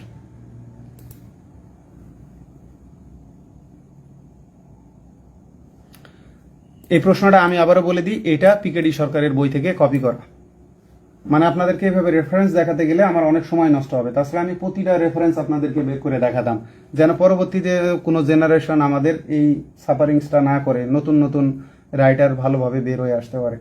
এই প্রশ্নটা আমি আবারও বলে দিই, এটা পিকেডি সরকারের বই থেকে কপি করা। মানে আপনাদেরকে এভাবে রেফারেন্স দেখাতে গেলে আমার অনেক সময় নষ্ট হবে, তাছাড়া আমি প্রতিটা রেফারেন্স আপনাদেরকে বের করে দেখাতাম, যেন পরবর্তীতে কোনো জেনারেশন আমাদের এই সাফারিংসটা না করে, নতুন নতুন রাইটার ভালোভাবে বের হয়ে আসতে পারে।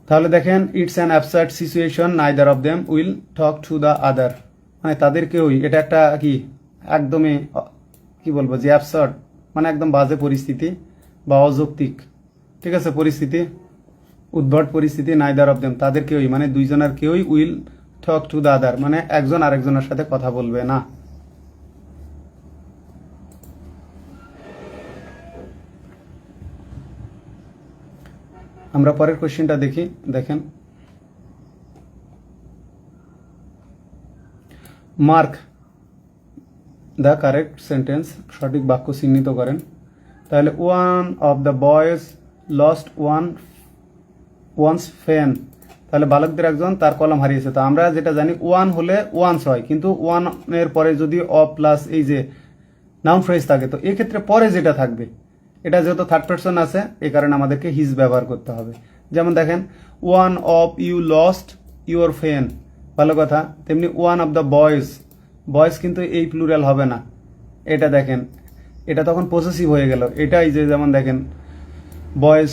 তাহলে দেখেন it's an absurd situation, neither of them will talk to the other, মানে তাদের কেউই, এটা একটা কি একদমই কি বলবো যে অ্যাবসার্ড, মানে একদম বাজে পরিস্থিতি বা অযৌক্তিক, ঠিক আছে, পরিস্থিতি, উদ্ভট পরিস্থিতি। নাইদার অফ দেম, তাদের কেউই, মানে দুইজনের কেউই, will talk to the other, মানে একজন আরেকজনের সাথে কথা বলবে না। আমরা পরের কোশ্চেনটা দেখি, দেখেন মার্ক দ্য কারেক্ট সেন্টেন্স, সঠিক বাক্য চিহ্নিত করেন। তাহলে one of the boys lost one's fan, তাহলে বালকদের একজন তার কলম হারিয়েছে। তো আমরা যেটা জানি ওয়ান হলে ওয়ান্স হয়, কিন্তু ওয়ান এর পরে যদি অফ প্লাস এই যে নাউন ফ্রেজ থাকে, তো এক্ষেত্রে পরে যেটা থাকবে, এটা যেহেতু থার্ড পারসন আছে, এই কারণে আমাদেরকে হিজ ব্যবহার করতে হবে। যেমন দেখেন one of you lost your fan, ভালো কথা। তেমনি one of the boys, boys কিন্তু এই প্লুরাল হবে না, এটা দেখেন এটা তখন পসেসিভ হয়ে গেল। এটাই যে যেমন দেখেন boys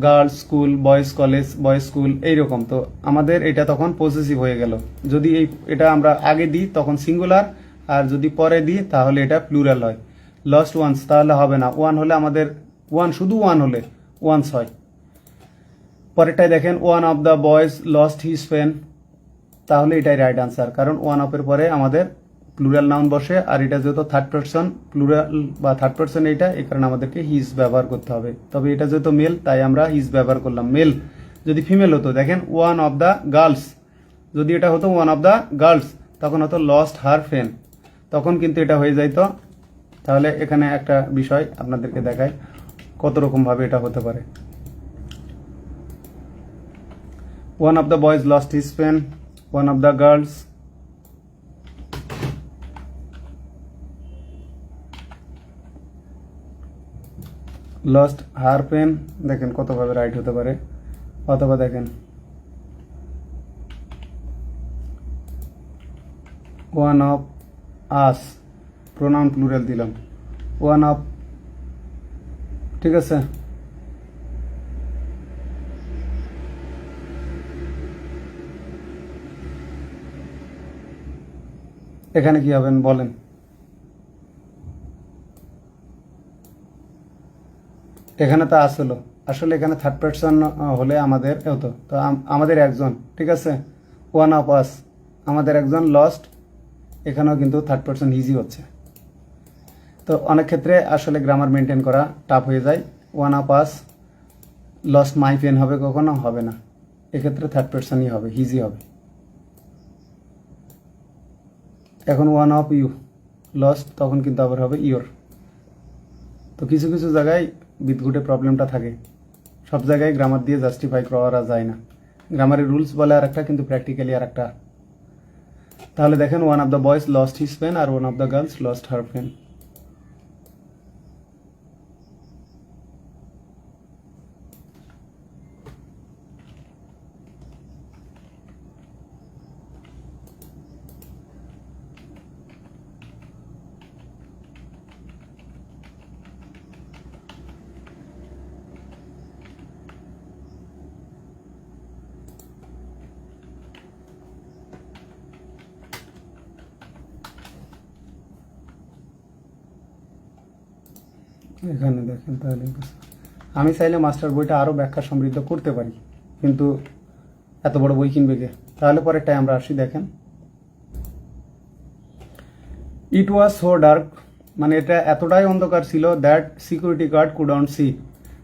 girls school, boys college, boys school, এইরকম। তো আমাদের এটা তখন পসেসিভ হয়ে গেল। যদি এটা আমরা আগে দিই তখন সিঙ্গুলার, আর যদি পরে দিই তাহলে এটা প্লুরাল হয়। লস্ট ওয়ান্স তাহলে হবে না, ওয়ান হলে আমাদের শুধু ওয়ান হলে ওয়ান্স হয়। পরেরটাই দেখেন, one of the boys lost his pen, তাহলে এটাই রাইট আনসার, কারণ ওয়ান অফের পরে আমাদের প্লুরাল নাউন বসে, আর এটা যেহেতু থার্ড পারসন প্লুরাল বা থার্ড পারসন এইটা, এই কারণে আমাদেরকে হিজ ব্যবহার করতে হবে। তবে এটা যেহেতু মেল তাই আমরা হিজ ব্যবহার করলাম। মেল যদি ফিমেল হতো, দেখেন ওয়ান অফ দ্য গার্লস, যদি এটা হতো ওয়ান অফ দ্য গার্লস তখন হতো লস্ট হার ফেন, তখন কিন্তু এটা হয়ে যাইতো। তাহলে এখানে একটা বিষয় আপনাদেরকে দেখায় কত রকম ভাবে এটা হতে পারে। One of the boys lost his pen, one of the girls lost her pen, দেখেন কতভাবে রাইট হতে পারে। অথবা দেখেন one of us, pronoun plural দিলাম, ওয়ান অফ, ঠিক আছে। এখানে কি হবেন বলেন? এখানে তো আসলো, আসলে এখানে থার্ড পারসন হলে আমাদের হতো, তো আমাদের একজন, ঠিক আছে, ওয়ান অফ আস, আমাদের একজন লস্ট, এখানেও কিন্তু থার্ড পারসন ইজি হচ্ছে। তো অনেক ক্ষেত্রে আসলে গ্রামার মেনটেন করা টাফ হয়ে যায়। One of us lost my pen হবে, কখনো হবে না, এক্ষেত্রে থার্ড পারসনই হবে, ইজি হবে। এখন ওয়ান অফ ইউ লস্ট, তখন কিন্তু আবার হবে ইয়োর। তো কিছু কিছু জায়গায় বিদঘুটে প্রবলেমটা থাকে, সব জায়গায় গ্রামার দিয়ে জাস্টিফাই করা যায় না। গ্রামারের রুলস বলে আর একটা, কিন্তু প্র্যাকটিক্যালি আর একটা। তাহলে দেখেন one of the boys lost his pen আর one of the girls lost her pen. এখানে দেখেন, তাহলে আমি চাইলে মাস্টার বইটা আরও ব্যাখ্যা সমৃদ্ধ করতে পারি, কিন্তু এত বড় বই কিনবে কে? তাহলে পরেরটাই আমরা আসি। দেখেন ইট ওয়াজ সো ডার্ক, মানে এটা এতটাই অন্ধকার ছিল, that security guard could not see.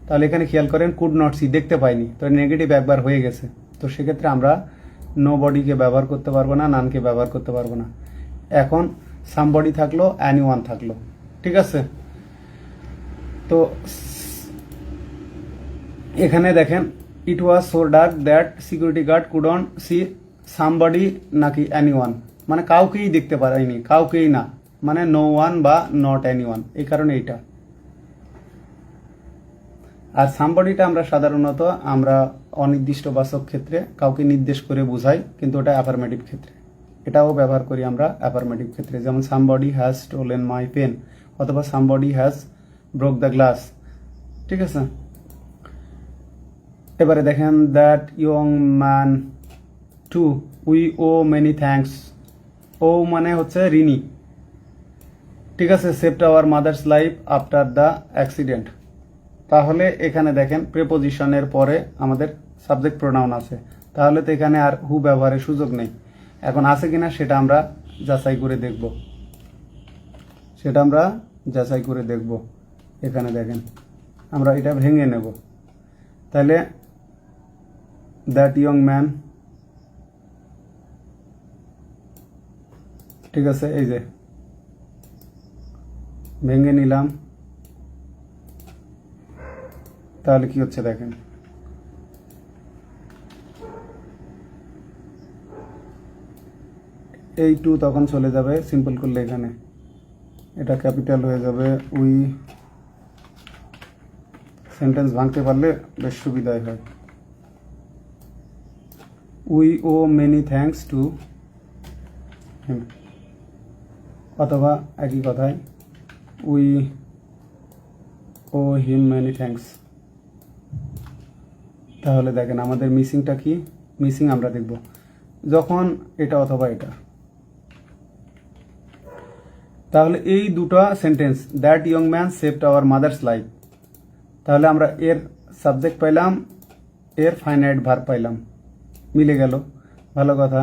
তাহলে এখানে খেয়াল করেন কুড নট সি, দেখতে পাইনি, তো নেগেটিভ একবার হয়ে গেছে। তো সেক্ষেত্রে আমরা নো বডিকে ব্যবহার করতে পারবো না, নানকে ব্যবহার করতে পারবো না। এখন সামবডি থাকলো, অ্যানি ওয়ান থাকলো, ঠিক আছে। তো এখানে দেখেন it was so dark that security guard could not see somebody নাকি অ্যানি ওয়ান, মানে কাউকেই দেখতে পারেনি, কাউকেই না, মানে নো ওয়ান বা নট অ্যানি ওয়ান, এই কারণে এইটা। আর সামবডিটা আমরা সাধারণত আমরা অনির্দিষ্ট বাচক ক্ষেত্রে কাউকে নির্দেশ করে বোঝাই, কিন্তু ওটা অ্যাফার্মেটিভ ক্ষেত্রে, এটাও ব্যবহার করি আমরা অ্যাফার্মেটিভ ক্ষেত্রে। যেমন somebody has stolen my pen, অথবা somebody has broke the glass, ঠিক আছে। এবারে দেখেন that young man to we owe many thanks, owe মানে হচ্ছে ঋণী, ঠিক আছে, saved our mother's life after the accident. তাহলে এখানে দেখেন প্রেপোজিশনের পরে আমাদের সাবজেক্ট প্রোনাউন আছে, তাহলে তো এখানে আর হু ব্যবহারের সুযোগ নেই। এখন আছে কিনা সেটা আমরা যাচাই করে দেখব, এখানে দেখেন আমরা এটা ভেঙে নেব। তাহলে দ্যাট ইয়ং ম্যান, ঠিক আছে, এই যে ভেঙে নিলাম, তাহলে কি হচ্ছে দেখেন, এই টু তখন চলে যাবে, সিম্পল করলে এখানে এটা ক্যাপিটাল হয়ে যাবে। উই, সেন্টেন্স ভাঙতে পারলে বেশ সুবিধাই হয়। We owe many thanks to him, অথবা একই কথায় we owe him many thanks, তাহলে দেখেন আমাদের মিসিংটা কি, মিসিং আমরা দেখব যখন এটা অথবা এটা। তাহলে এই দুটো sentence, that young man saved our mother's life, তাহলে আমরা এর সাবজেক্ট পাইলাম, এর ফাইনাইট ভার্ব পাইলাম, মিলে গেল, ভালো কথা।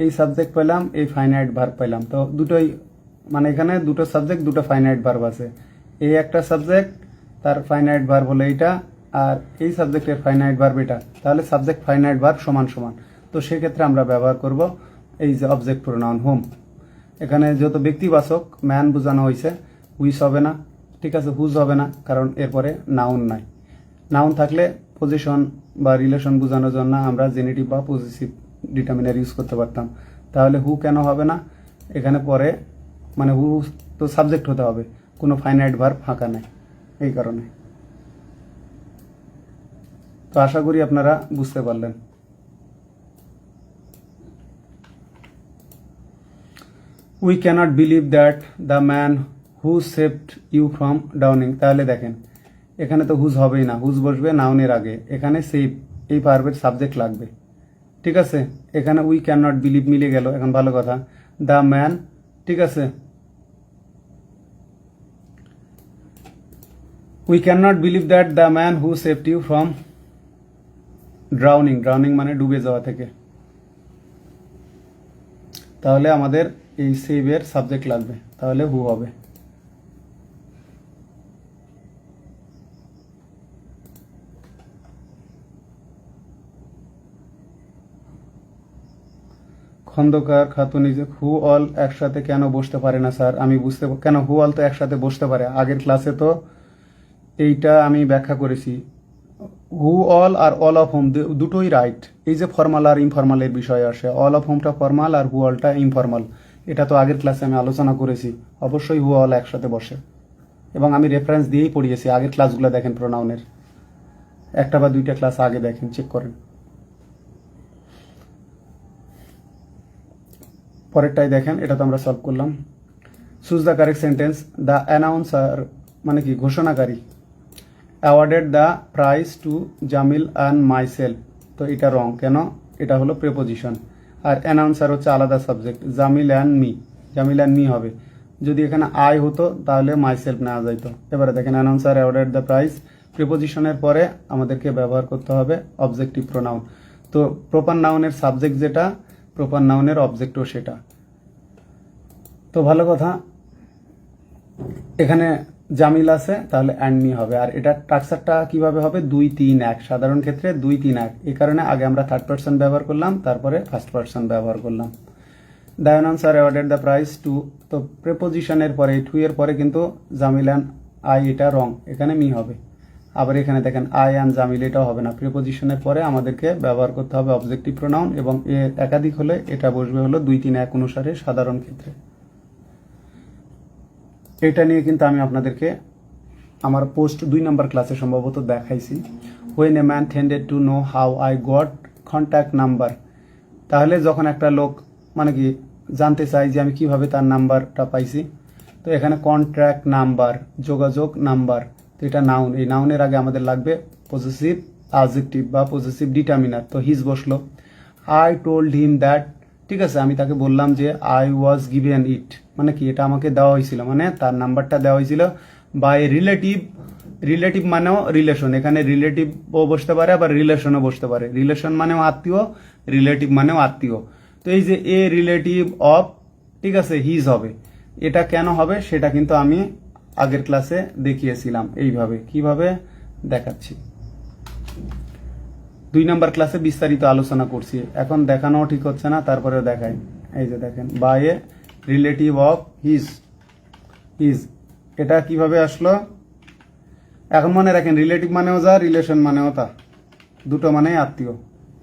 এই সাবজেক্ট পেলাম, এই ফাইনাইট ভার্ব পাইলাম, তো দুটোই মানে এখানে দুটো সাবজেক্ট দুটো ফাইনাইট ভার্ব আছে। এই একটা সাবজেক্ট, তার ফাইনাইট ভার্ব হলো এইটা, আর এই সাবজেক্টের ফাইনাইট ভার্ব এটা, তাহলে সাবজেক্ট ফাইনাইট ভার্ব সমান সমান। তো সেক্ষেত্রে আমরা ব্যবহার করব এই যে অবজেক্ট প্রোনাউন হোম। এখানে যত ব্যক্তিবাচক ম্যান বোঝানো হয়েছে, হুইস হবে না, ঠিক আছে, হুজ হবে না, কারণ এরপরে নাউন নাই। নাউন থাকলে পজিশন বা রিলেশন বোঝানোর জন্য আমরা জেনেটিভ বা পজিটিভ ডিটারমিনার ইউজ করতে পারতাম। তাহলে হু কেন হবে না, এখানে পরে মানে হু তো সাবজেক্ট হতে হবে, কোনো ফাইনাইট ভার্ব ফাঁকা নাই, এই কারণে। তো আশা করি আপনারা বুঝতে পারলেন। We cannot believe that the man who saved you from drowning, তাহলে দেখেন এখানে তো হুজ হবেই না, হুজ বসবে নাউনের আগে, এখানে সেভ এই ভার্বের সাবজেক্ট লাগবে, ঠিক আছে। এখানে উই ক্যান নট বিলিভ মিলে গেল, এখন ভালো কথা। দ্য ম্যান, ঠিক আছে, we can not believe that the man who saved you from drowning, drowning মানে ডুবে যাওয়া থেকে, তাহলে আমাদের এই সেভের সাবজেক্ট লাগবে, তাহলে হু হবে। খন্দকার খাতুন, হু অল একসাথে কেন বসতে পারে না স্যার? আমি বুঝতে কেন হু অল তো একসাথে বসতে পারে, আগের ক্লাসে তো এইটা আমি ব্যাখ্যা করেছি। Who all R all of whom দুটোই রাইট। এই যে ফর্মাল আর ইনফর্মালের বিষয় আসে, অল অফ হোমটা ফর্মাল আর হু অলটা ইনফর্মাল, এটা তো আগের ক্লাসে আমি আলোচনা করেছি। অবশ্যই হু অল একসাথে বসে, এবং আমি রেফারেন্স দিয়েই পড়িয়েছি। আগের ক্লাসগুলো দেখেন, প্রোনাউনের একটা বা দুইটা ক্লাস আগে দেখেন, চেক করেন। পরেরটাই দেখেন, এটা তো আমরা সলভ করলাম। Choose the correct sentence. The announcer মানে কি, ঘোষণাকারী, awarded the prize to Jamil and myself, তো এটা রং কেন, এটা হলো প্রেপোজিশন, আর অ্যানাউন্সার হচ্ছে আলাদা subject, Jamil and me, Jamil and me হবে। যদি এখানে আই হতো তাহলে মাইসেলফ নেওয়া যাইতো। এবারে দেখেন, অ্যানাউন্সার অ্যাওয়ার্ডেড দ্য প্রাইজ, প্রিপোজিশনের পরে আমাদেরকে ব্যবহার করতে হবে অবজেক্টিভ প্রোনাউন। তো প্রপার নাউনের সাবজেক্ট যেটা, প্রপার নাউনের অবজেক্টও সেটা। তো ভালো কথা, এখানে জামিল আছে, তাহলে অ্যান্ড মি হবে। আর এটা স্ট্রাকচারটা কিভাবে হবে, 2 3 1, সাধারণ ক্ষেত্রে 2 3 1। এই কারণে আগে আমরা থার্ড পারসন ব্যবহার করলাম, তারপরে ফার্স্ট পারসন ব্যবহার করলাম। The announcer awarded the prize to, তো প্রেপোজিশনের পরে টু এর পরে কিন্তু জামিল অ্যান্ড আই, এটা রং, এখানে মি হবে। আবার এখানে দেখেন আই অ্যান্ড জামিল, এটাও হবে না। প্রিপোজিশনের পরে আমাদেরকে ব্যবহার করতে হবে অবজেক্টিভ প্রোনাউন, এবং এর একাধিক হলে এটা বসবে হলো 2 3 1 অনুসারে সাধারণ ক্ষেত্রে। এটা নিয়ে কিন্তু আমি আপনাদেরকে আমার পোস্ট 2 নম্বর ক্লাসে সম্ভবত দেখাইছি। When a man টেন্ডেড to know how I got contact number, তাহলে যখন একটা লোক মানে কি জানতে চাই যে আমি কিভাবে তার নাম্বারটা পাইছি, তো এখানে কন্ট্যাক্ট নাম্বার, যোগাযোগ নাম্বার, তো এটা নাউন। এই নাউনের আগে আমাদের লাগবে পজেসিভ অ্যাডজেক্টিভ বা পজেসিভ ডিটারমিনার, তো হিজ বসলো। আই টোল্ড হিম দ্যাট, ঠিক আছে, আমি তাকে বললাম যে আই ওয়াজ গিভেন ইট, মানে কি এটা আমাকে দেওয়া হয়েছিল, মানে তার নাম্বারটা দেওয়া হয়েছিল বাই রিলেটিভ। রিলেটিভ মানেও রিলেশন, এখানে রিলেটিভও বসতে পারে আবার রিলেশনও বসতে পারে। রিলেশন মানেও আত্মীয়, রিলেটিভ মানেও আত্মীয়। তো এই যে এ রিলেটিভ অফ, ঠিক আছে, হিজ হবে। এটা কেন হবে সেটা কিন্তু আমি আগের ক্লাসে দেখিয়েছিলাম এইভাবে। কিভাবে দেখাচ্ছি, 2 নম্বর ক্লাসে বিস্তারিত আলোচনা করছি, এখন দেখানো ঠিক হচ্ছে না, তারপরেও দেখাই। এই যে দেখেন, by a relative of his, his এটা কিভাবে আসলো, এখন মনে রাখেন রিলেটিভ মানেও যা, রিলেশন মানেও তা, দুটো মানেই আত্মীয়।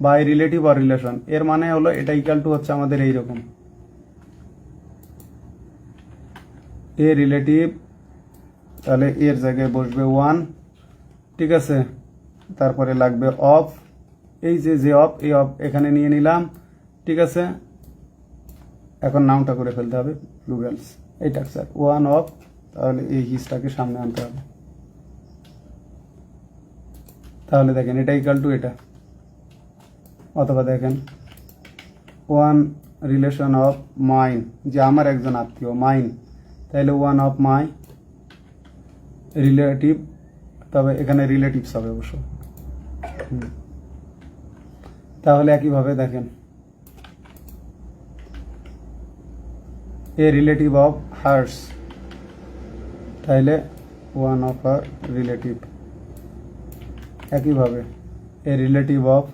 বাই রিলেটিভ আর রিলেশন এর মানে হলো এটা ইকুয়াল টু হচ্ছে আমাদের এইরকম, এ রিলেটিভ, তাহলে এর জায়গায় বসবে 1, ঠিক আছে, তারপরে লাগবে অফ, এই যে অফ, এই অফ এখানে নিয়ে নিলাম, ঠিক আছে। এখন নাউনটা করে ফেলতে হবে প্লুরালস, এইটা স্যার 1 অফ, তাহলে এই হিজটাকে সামনে আনতে হবে। তাহলে দেখেন এটা ইকুয়াল টু এটা, অথবা দেখেন ওয়ান রিলেশন অফ মাইন, যে আমার একজন আত্মীয়, মাইন, তাহলে ওয়ান অফ মাই রিলেটিভ, তবে এখানে রিলেটিভস হবে অবশ্য। তাহলে একইভাবে দেখেন এ রিলেটিভ অফ হার্স, তাহলে ওয়ান অফ হার রিলেটিভ। একইভাবে এ relative of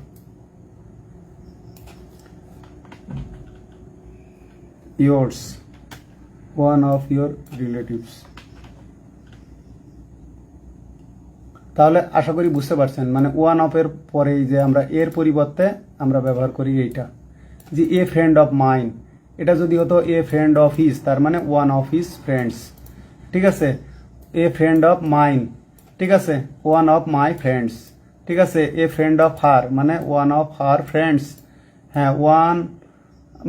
yours, one of your relatives। তাহলে আশা করি বুঝতে পারছেন, মানে ওয়ান অফ এর পরেই যে আমরা এর পরিবর্তে আমরা ব্যবহার করি এইটা, যে এ ফ্রেন্ড অফ মাইন, এটা যদি হতো এ ফ্রেন্ড অফ হিজ, তার মানে ওয়ান অফ হিজ ফ্রেন্ডস, ঠিক আছে। এ ফ্রেন্ড অফ মাইন, ঠিক আছে, ওয়ান অফ মাই ফ্রেন্ডস, ঠিক আছে। এ ফ্রেন্ড অফ হার মানে ওয়ান অফ হার ফ্রেন্ডস, হ্যাঁ ওয়ান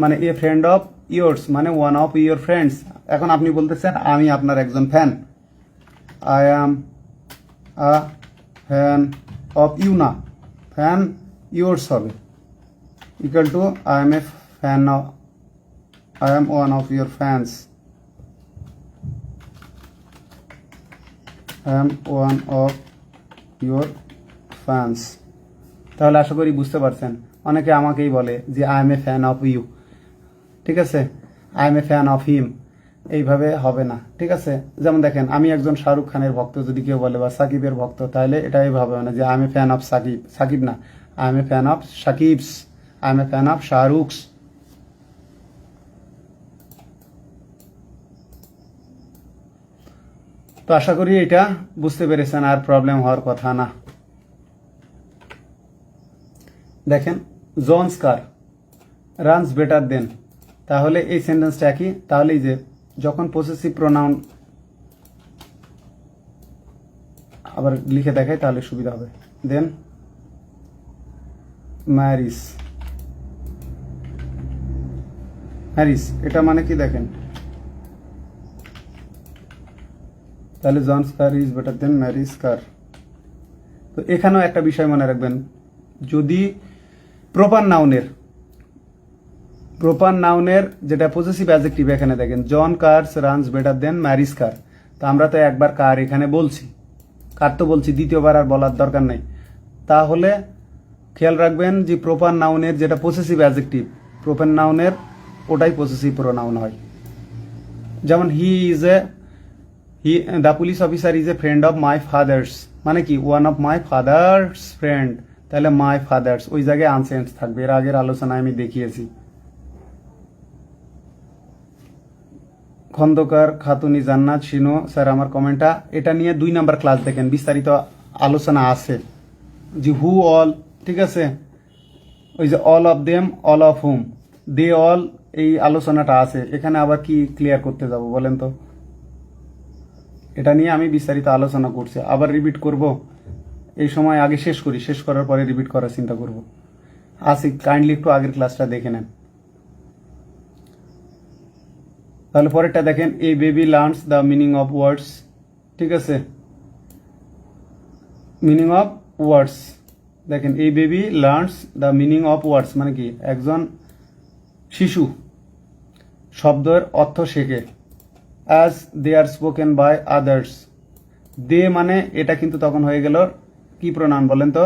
মানে এ ফ্রেন্ড অফ ইয়োর্স মানে ওয়ান অফ ইয়োর ফ্রেন্ডস। এখন আপনি বলতেছেন আমি আপনার একজন fan, I am a fan of you, না, ফ্যান ইয়োর্স হবে, equal to I am a fan of, I am one of your fans, I am one of your fans. তাহলে আশা করি বুঝতে পারছেন। অনেকে আমাকেই বলে যে I am a fan of you, ঠিক আছে, I am a fan of him, এইভাবে হবে না, ঠিক আছে। যেমন দেখেন আমি একজন শাহরুখ খানের ভক্ত যদি কেউ বলে, বা সাকিবের ভক্ত, তাহলে এটা এইভাবে হবে না যে I am a fan of Shakib, Shakib না, I am a fan of Shakib's, I am a fan of Shahrukh's. তো আশা করি এটা বুঝতে পেরেছেন, আর প্রবলেম হওয়ার কথা না। দেখেন জনস কার রানস বেটার দেন, তাহলে এই সেন্টেন্সটা একই। তাহলে এই যে যখন পসেসিভ প্রোনাউন, আবার লিখে দেখাই তাহলে সুবিধা হবে। দেন ম্যারিস, ম্যারিস এটা মানে কি দেখেন, তাহলে John's car is better than Mary's car. তো এখানেও একটা বিষয় মনে রাখবেন, যদি প্রপার নাউনের যেটা পজেসিভ অ্যাডজেক্টিভ, এখানে দেখেন John cars runs better than Mary's car, তো আমরা তো একবার কার এখানে বলছি, কার তো বলছি, দ্বিতীয়বার আর বলার দরকার নেই। তাহলে খেয়াল রাখবেন যে প্রপার নাউনের যেটা পজেসিভ অ্যাডজেক্টিভ, প্রপার নাউনের ওটাই পজেসিভ প্রোনাউন হয়। যেমন the police officer is a friend of my father's, মানে কি one of my father's friend, তাহলে মাই ফাদার্স ওই জায়গায় আনসেন্স থাকবে, এর আগের আলোচনায় আমি দেখিয়েছি। খন্দকার খাতুনি জান্নাত শিনো স্যার আমার কমেন্টটা, এটা নিয়ে 2 নাম্বার ক্লাস দেখেন, বিস্তারিত আলোচনা আছে যে হু অল, ঠিক আছে, ওই যে all of them, all of whom, they all, এই আলোচনাটা আছে এখানে। আবার কি ক্লিয়ার করতে যাব বলেন তো, এটা নিয়ে আমি বিস্তারিত আলোচনা করছি, আবার রিপিট করব এই সময়, আগে শেষ করি, শেষ করার পরে রিপিট করার চিন্তা করব। আসি কাইন্ডলি একটু আগের ক্লাসটা দেখে নেন। তাহলে পরেরটা দেখেন, এই baby learns the meaning of words, ঠিক আছে, মিনিং অফ ওয়ার্ডস। দেখেন এই baby learns the meaning of words মানে কি একজন শিশু শব্দের অর্থ শেখে, as they are spoken by others. They মানে এটা কিন্তু তখন হয়ে গেল কি প্রোনাউন বলেন তো,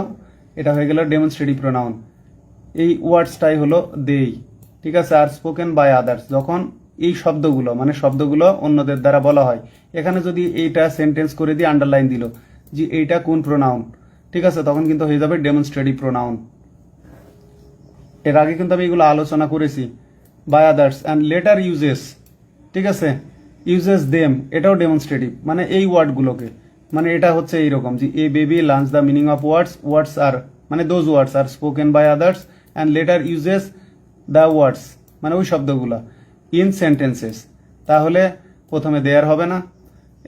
এটা হয়ে গেল ডেমনস্ট্রেটিভ প্রোনাউন, এই ওয়ার্ডসটাই হলো দেই, ঠিক আছে। আর স্পোকেন বাই আদার্স যখন এই শব্দগুলো মানে শব্দগুলো অন্যদের দ্বারা বলা হয়, এখানে যদি এইটা সেন্টেন্স করে দিয়ে আন্ডারলাইন দিল যে এইটা কোন প্রোনাউন, ঠিক আছে, তখন কিন্তু হয়ে যাবে ডেমনস্ট্রেটিভ প্রোনাউন। এর আগে কিন্তু আমি এগুলো আলোচনা করেছি। By others and later uses, ঠিক আছে, ইউজেস দেম এটাও ডেমনস্ট্রেটিভ, মানে এই ওয়ার্ডগুলোকে, মানে এটা হচ্ছে এইরকম যে a baby learns the meaning of words, words are মানে those words are spoken by others and later uses the words মানে ওই শব্দগুলো ইন সেন্টেন্সেস। তাহলে প্রথমে দেয়ার হবে না,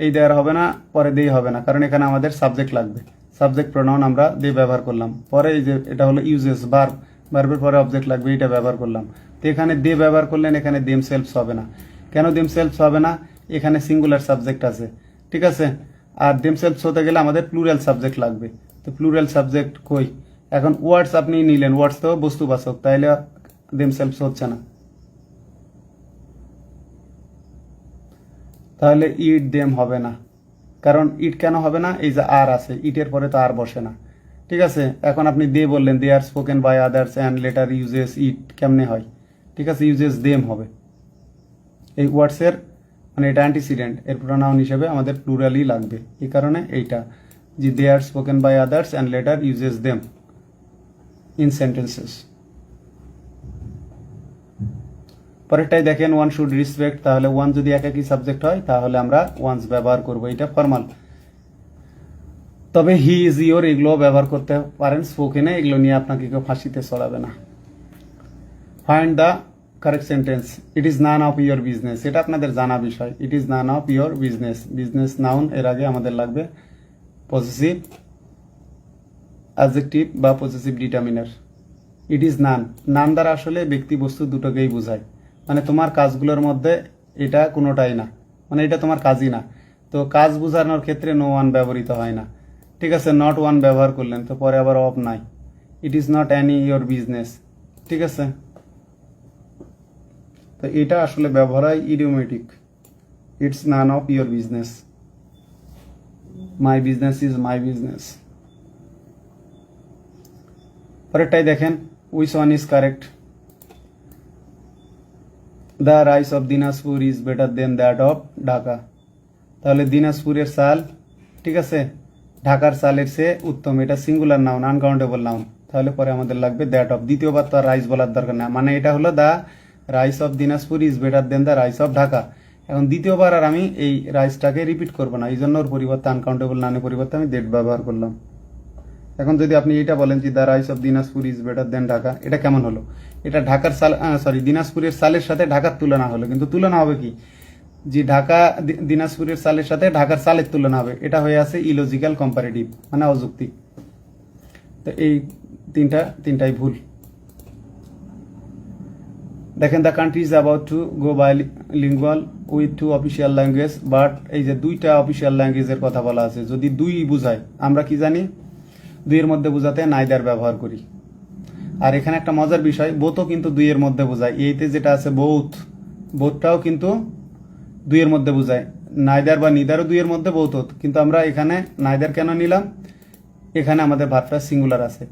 এই দেয়ার হবে না, পরে দেই হবে না, কারণ এখানে আমাদের সাবজেক্ট লাগবে, সাবজেক্ট প্রোনাউন আমরা দে ব্যবহার করলাম, পরে এই যে এটা হলো ইউজেস ভার্ব, ভার্বের পরে অবজেক্ট লাগবে, এটা ব্যবহার করলাম। তো এখানে দে ব্যবহার করলেন, এখানে দেম সেলফস হবে না। কেন দেম সেলফস হবে না, এখানে সিঙ্গুলার সাবজেক্ট আছে, ঠিক আছে, আর দেম সেলফস হতে গেলে আমাদের প্লুরাল সাবজেক্ট লাগবে। তো প্লুরাল সাবজেক্ট কই, এখন ওয়ার্ডস আপনি নিলেন, ওয়ার্ডস তো বস্তুবাচক, তাইলে দেমসেলফস হচ্ছে না, তাহলে ইট দেম হবে না। কারণ ইট কেন হবে না? এই যে আর আছে, ইটের পরে তো আর বসে না। ঠিক আছে, এখন আপনি দে বললেন, they are spoken by others and later uses it, কেমনে হয়? ঠিক আছে, ইউজেস দেম হবে। এই ওয়ার্ডসের মানে এটা অ্যান্টিসিডেন্ট, এর প্রোনাউন হিসেবে আমাদের প্লুরালই লাগবে। এই কারণে এইটা যে they are spoken by others and later uses them in sentences. পরেরটাই দেখেন, ওয়ান শুড রেসপেক্ট, তাহলে ওয়ান যদি একাকী সাবজেক্ট হয় তাহলে আমরা ওয়ান্স ব্যবহার করব, এটা ফর্মাল। তবে হি ইজ ইয়োর এগুলো ব্যবহার করতে পারেন স্পোকেনে, এগুলো নিয়ে আপনাকে কেউ ফাঁসিতে চড়াবে না। Find the correct sentence, it is none of your business, এটা আপনাদের জানা বিষয়। It is none of your business, business noun, এর আগে আমাদের লাগবে পজিটিভ অ্যাডজেক্টিভ বা positive determiner. It is none, none দ্বারা আসলে ব্যক্তি বস্তু দুটোকেই বোঝায়, মানে তোমার কাজগুলোর মধ্যে এটা কোনোটাই না, মানে এটা তোমার কাজই না। তো কাজ বোঝানোর ক্ষেত্রে নো ওয়ান ব্যবহৃত হয় না। ঠিক আছে, নট ওয়ান ব্যবহার করলেন, তো পরে আবার অফ নাই। It is not any your business. ঠিক আছে, তো এটা আসলে ব্যবহার হয় idiomatic. It's none of your business, my business is my business. পরেরটাই দেখেন, which one is correct? The rice of Dinajpur is better than that of Dhaka, তাহলে দিনাজপুরের চাল, ঠিক আছে, ঢাকার চালের চেয়ে উত্তম, এটা সিঙ্গুলার নাউন, আনকাউন্টেবল নাউন, তাহলে পরে আমাদের লাগবে দ্যাট অফ। দ্বিতীয়বার তো আর রাইস বলার দরকার না, মানে এটা হলো the rice of Dinajpur is better then the rice of Dhaka. এখন দ্বিতীয়বার আর আমি এই রাইসটাকে রিপিট করবো না, এই জন্য ওর পরিবর্তে আনকাউন্টেবল নাউনের পরিবর্তে আমি দ্যাট ব্যবহার করলাম। এখন যদি আপনি এটা বলেন যে the rice of Dinajpur is better দেন ঢাকা, এটা কেমন হলো? এটা ঢাকার সাল, সরি, দিনাজপুরের সালের সাথে ঢাকার তুলনা হলো, কিন্তু তুলনা হবে কি? যে ঢাকা দিনাজপুরের সালের সাথে ঢাকার সালের তুলনা হবে, এটা হয়ে আছে ইলজিক্যাল কম্পারেটিভ, মানে অযৌক্তিক। তো এই তিনটাই ভুল। দেখেন, the country is about to go bilingual with two official language, but এই যে দুইটা অফিসিয়াল ল্যাঙ্গুয়েজের কথা বলা আছে, যদি দুই বুঝায়, আমরা কি জানি? দুইয়ের মধ্যে বোঝাতে নাইদার ব্যবহার করি। আর এখানে একটা মজার বিষয়, বোথও কিন্তু দুইয়ের মধ্যে বোঝায়। এইতে যেটা আছে বোথটাও কিন্তু দুইয়ের মধ্যে বোঝায়। নাইদার বা নিদারও দুইয়ের মধ্যে বোথ, কিন্তু আমরা এখানে নাইদার কেন নিলাম? এখানে আমাদের ভার্বটা সিঙ্গুলার আছে।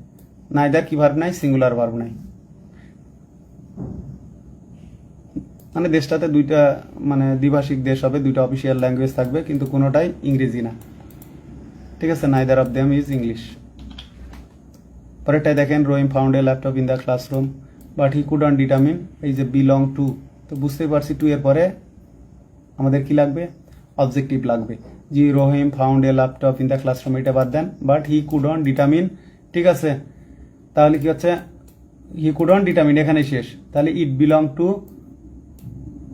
নাইদার কি ভার্ব নাই? সিঙ্গুলার ভার্ব নাই। মানে দেশটাতে দুইটা, মানে দ্বিভাষিক দেশ হবে, দুইটা অফিসিয়াল ল্যাঙ্গুয়েজ থাকবে, কিন্তু কোনোটাই ইংরেজি না। ঠিক আছে, neither of them is English. পরেরটাই দেখেন, Rahim found a laptop in the classroom but he could not determine, এই যে বিলং টু, তো বুঝতেই পারছি টু এর পরে আমাদের কি লাগবে? অবজেক্টিভ লাগবে। জি Rahim found a laptop in the classroom, এটা বাদ দেন, but he could not determine. ঠিক আছে, তাহলে কি হচ্ছে? হি কুড নট ডিটারমিন, এখানে শেষ। তাহলে it belong to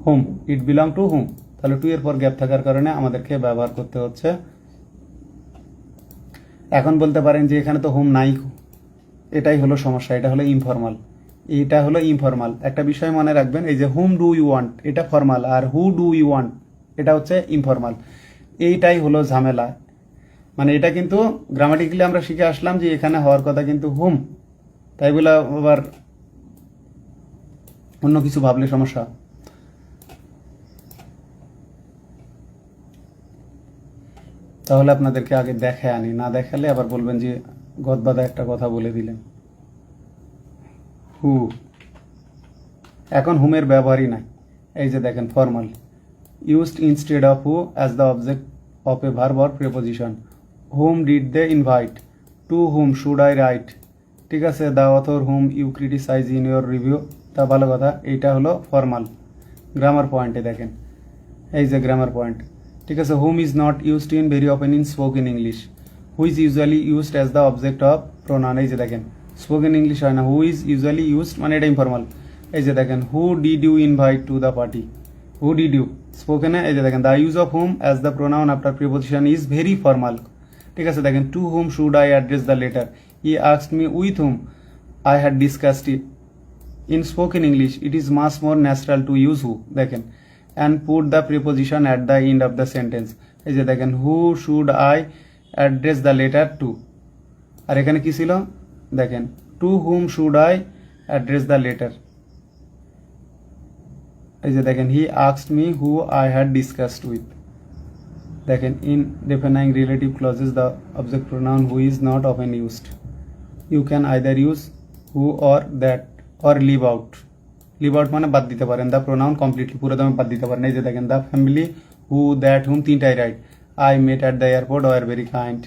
whom, it belong to whom, তাহলে টু এর পর গ্যাপ থাকার কারণে আমাদেরকে ব্যবহার করতে হচ্ছে। এখন বলতে পারেন যে এখানে তো হোম নাই, এটাই হলো সমস্যা, এটা হলো ইনফর্মাল। এটা হলো ইনফর্মাল। একটা বিষয় মনে রাখবেন, এই যে হুম ডু ইউ ওয়ান্ট, এটা ফর্মাল, আর হু ডু ইউ ওয়ান্ট এটা হচ্ছে ইনফর্মাল। এইটাই হলো ঝামেলা। মানে এটা কিন্তু গ্রামাটিক্যালি আমরা শিখে আসলাম যে এখানে হওয়ার কথা কিন্তু হুম, তাই বলে আবার অন্য কিছু ভাবলে সমস্যা। তাহলে আপনাদেরকে আগে দেখায় আনি, না দেখালে আবার বলবেন যে গদবাদা একটা কথা বলে দিলেন। হু, এখন হুমের ব্যবহারই নাই। এই যে দেখেন, formal, used instead of who as the object of a verb or preposition. Whom did they invite, to whom should I write. ঠিক আছে, the author whom you criticize in your review, তা ভালো কথা। এইটা হলো ফর্মাল। গ্রামার পয়েন্টে দেখেন, এই যে গ্রামার পয়েন্ট। ঠিক আছে, whom is not used in very often in spoken English, who is usually used as the object of pronoun. এই যে দেখেন, স্পোকেন ইংলিশ হয় না, হু ইজ ইউজুয়ালি ইউজড, মানে এটা ইনফর্মাল। এই যে দেখেন, who did you invite to the party, who did you. স্পোকেনে এই যে দেখেন, the use of whom as the pronoun after preposition is very formal. ঠিক আছে, দেখেন, to whom should I address the letter, he asked me with whom I had discussed it. In spoken English it is much more natural to use who, দেখেন, and put the preposition at the end of the sentence. এই যে দেখেন, who should I address the letter to, আর এখানে কি ছিল? দেখেন to whom should I address the letter, এই যে দেখেন he asked me who I had discussed with. দেখেন in defining relative clauses the object pronoun who is not often used, you can either use who or that or leave out. Leave out মানে বাদ দিতে পারেন, দ্য প্রোনাউন কমপ্লিটলি পুরো দামে বাদ দিতে পারেন। এই যে দেখেন the family who that hmm তিনটাই right, I met at the airport were very kind.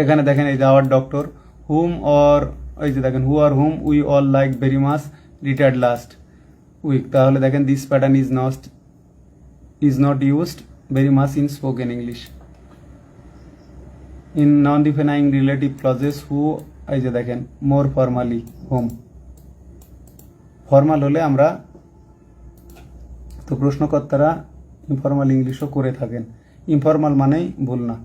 এখানে দেখেন এই যে আওয়ার ডক্টর হুম অর, এই যে দেখেন হু আর whom we all like very much retired last week. তাহলে দেখেন this pattern is not used very much in spoken English. In non defining relative clauses who, এই যে দেখেন মোর ফর্মালি হোম। ফর্মাল হলে আমরা তো প্রশ্নকর্তারা ইনফর্মাল ইংলিশও করে থাকেন, ইনফর্মাল মানেই ভুল না।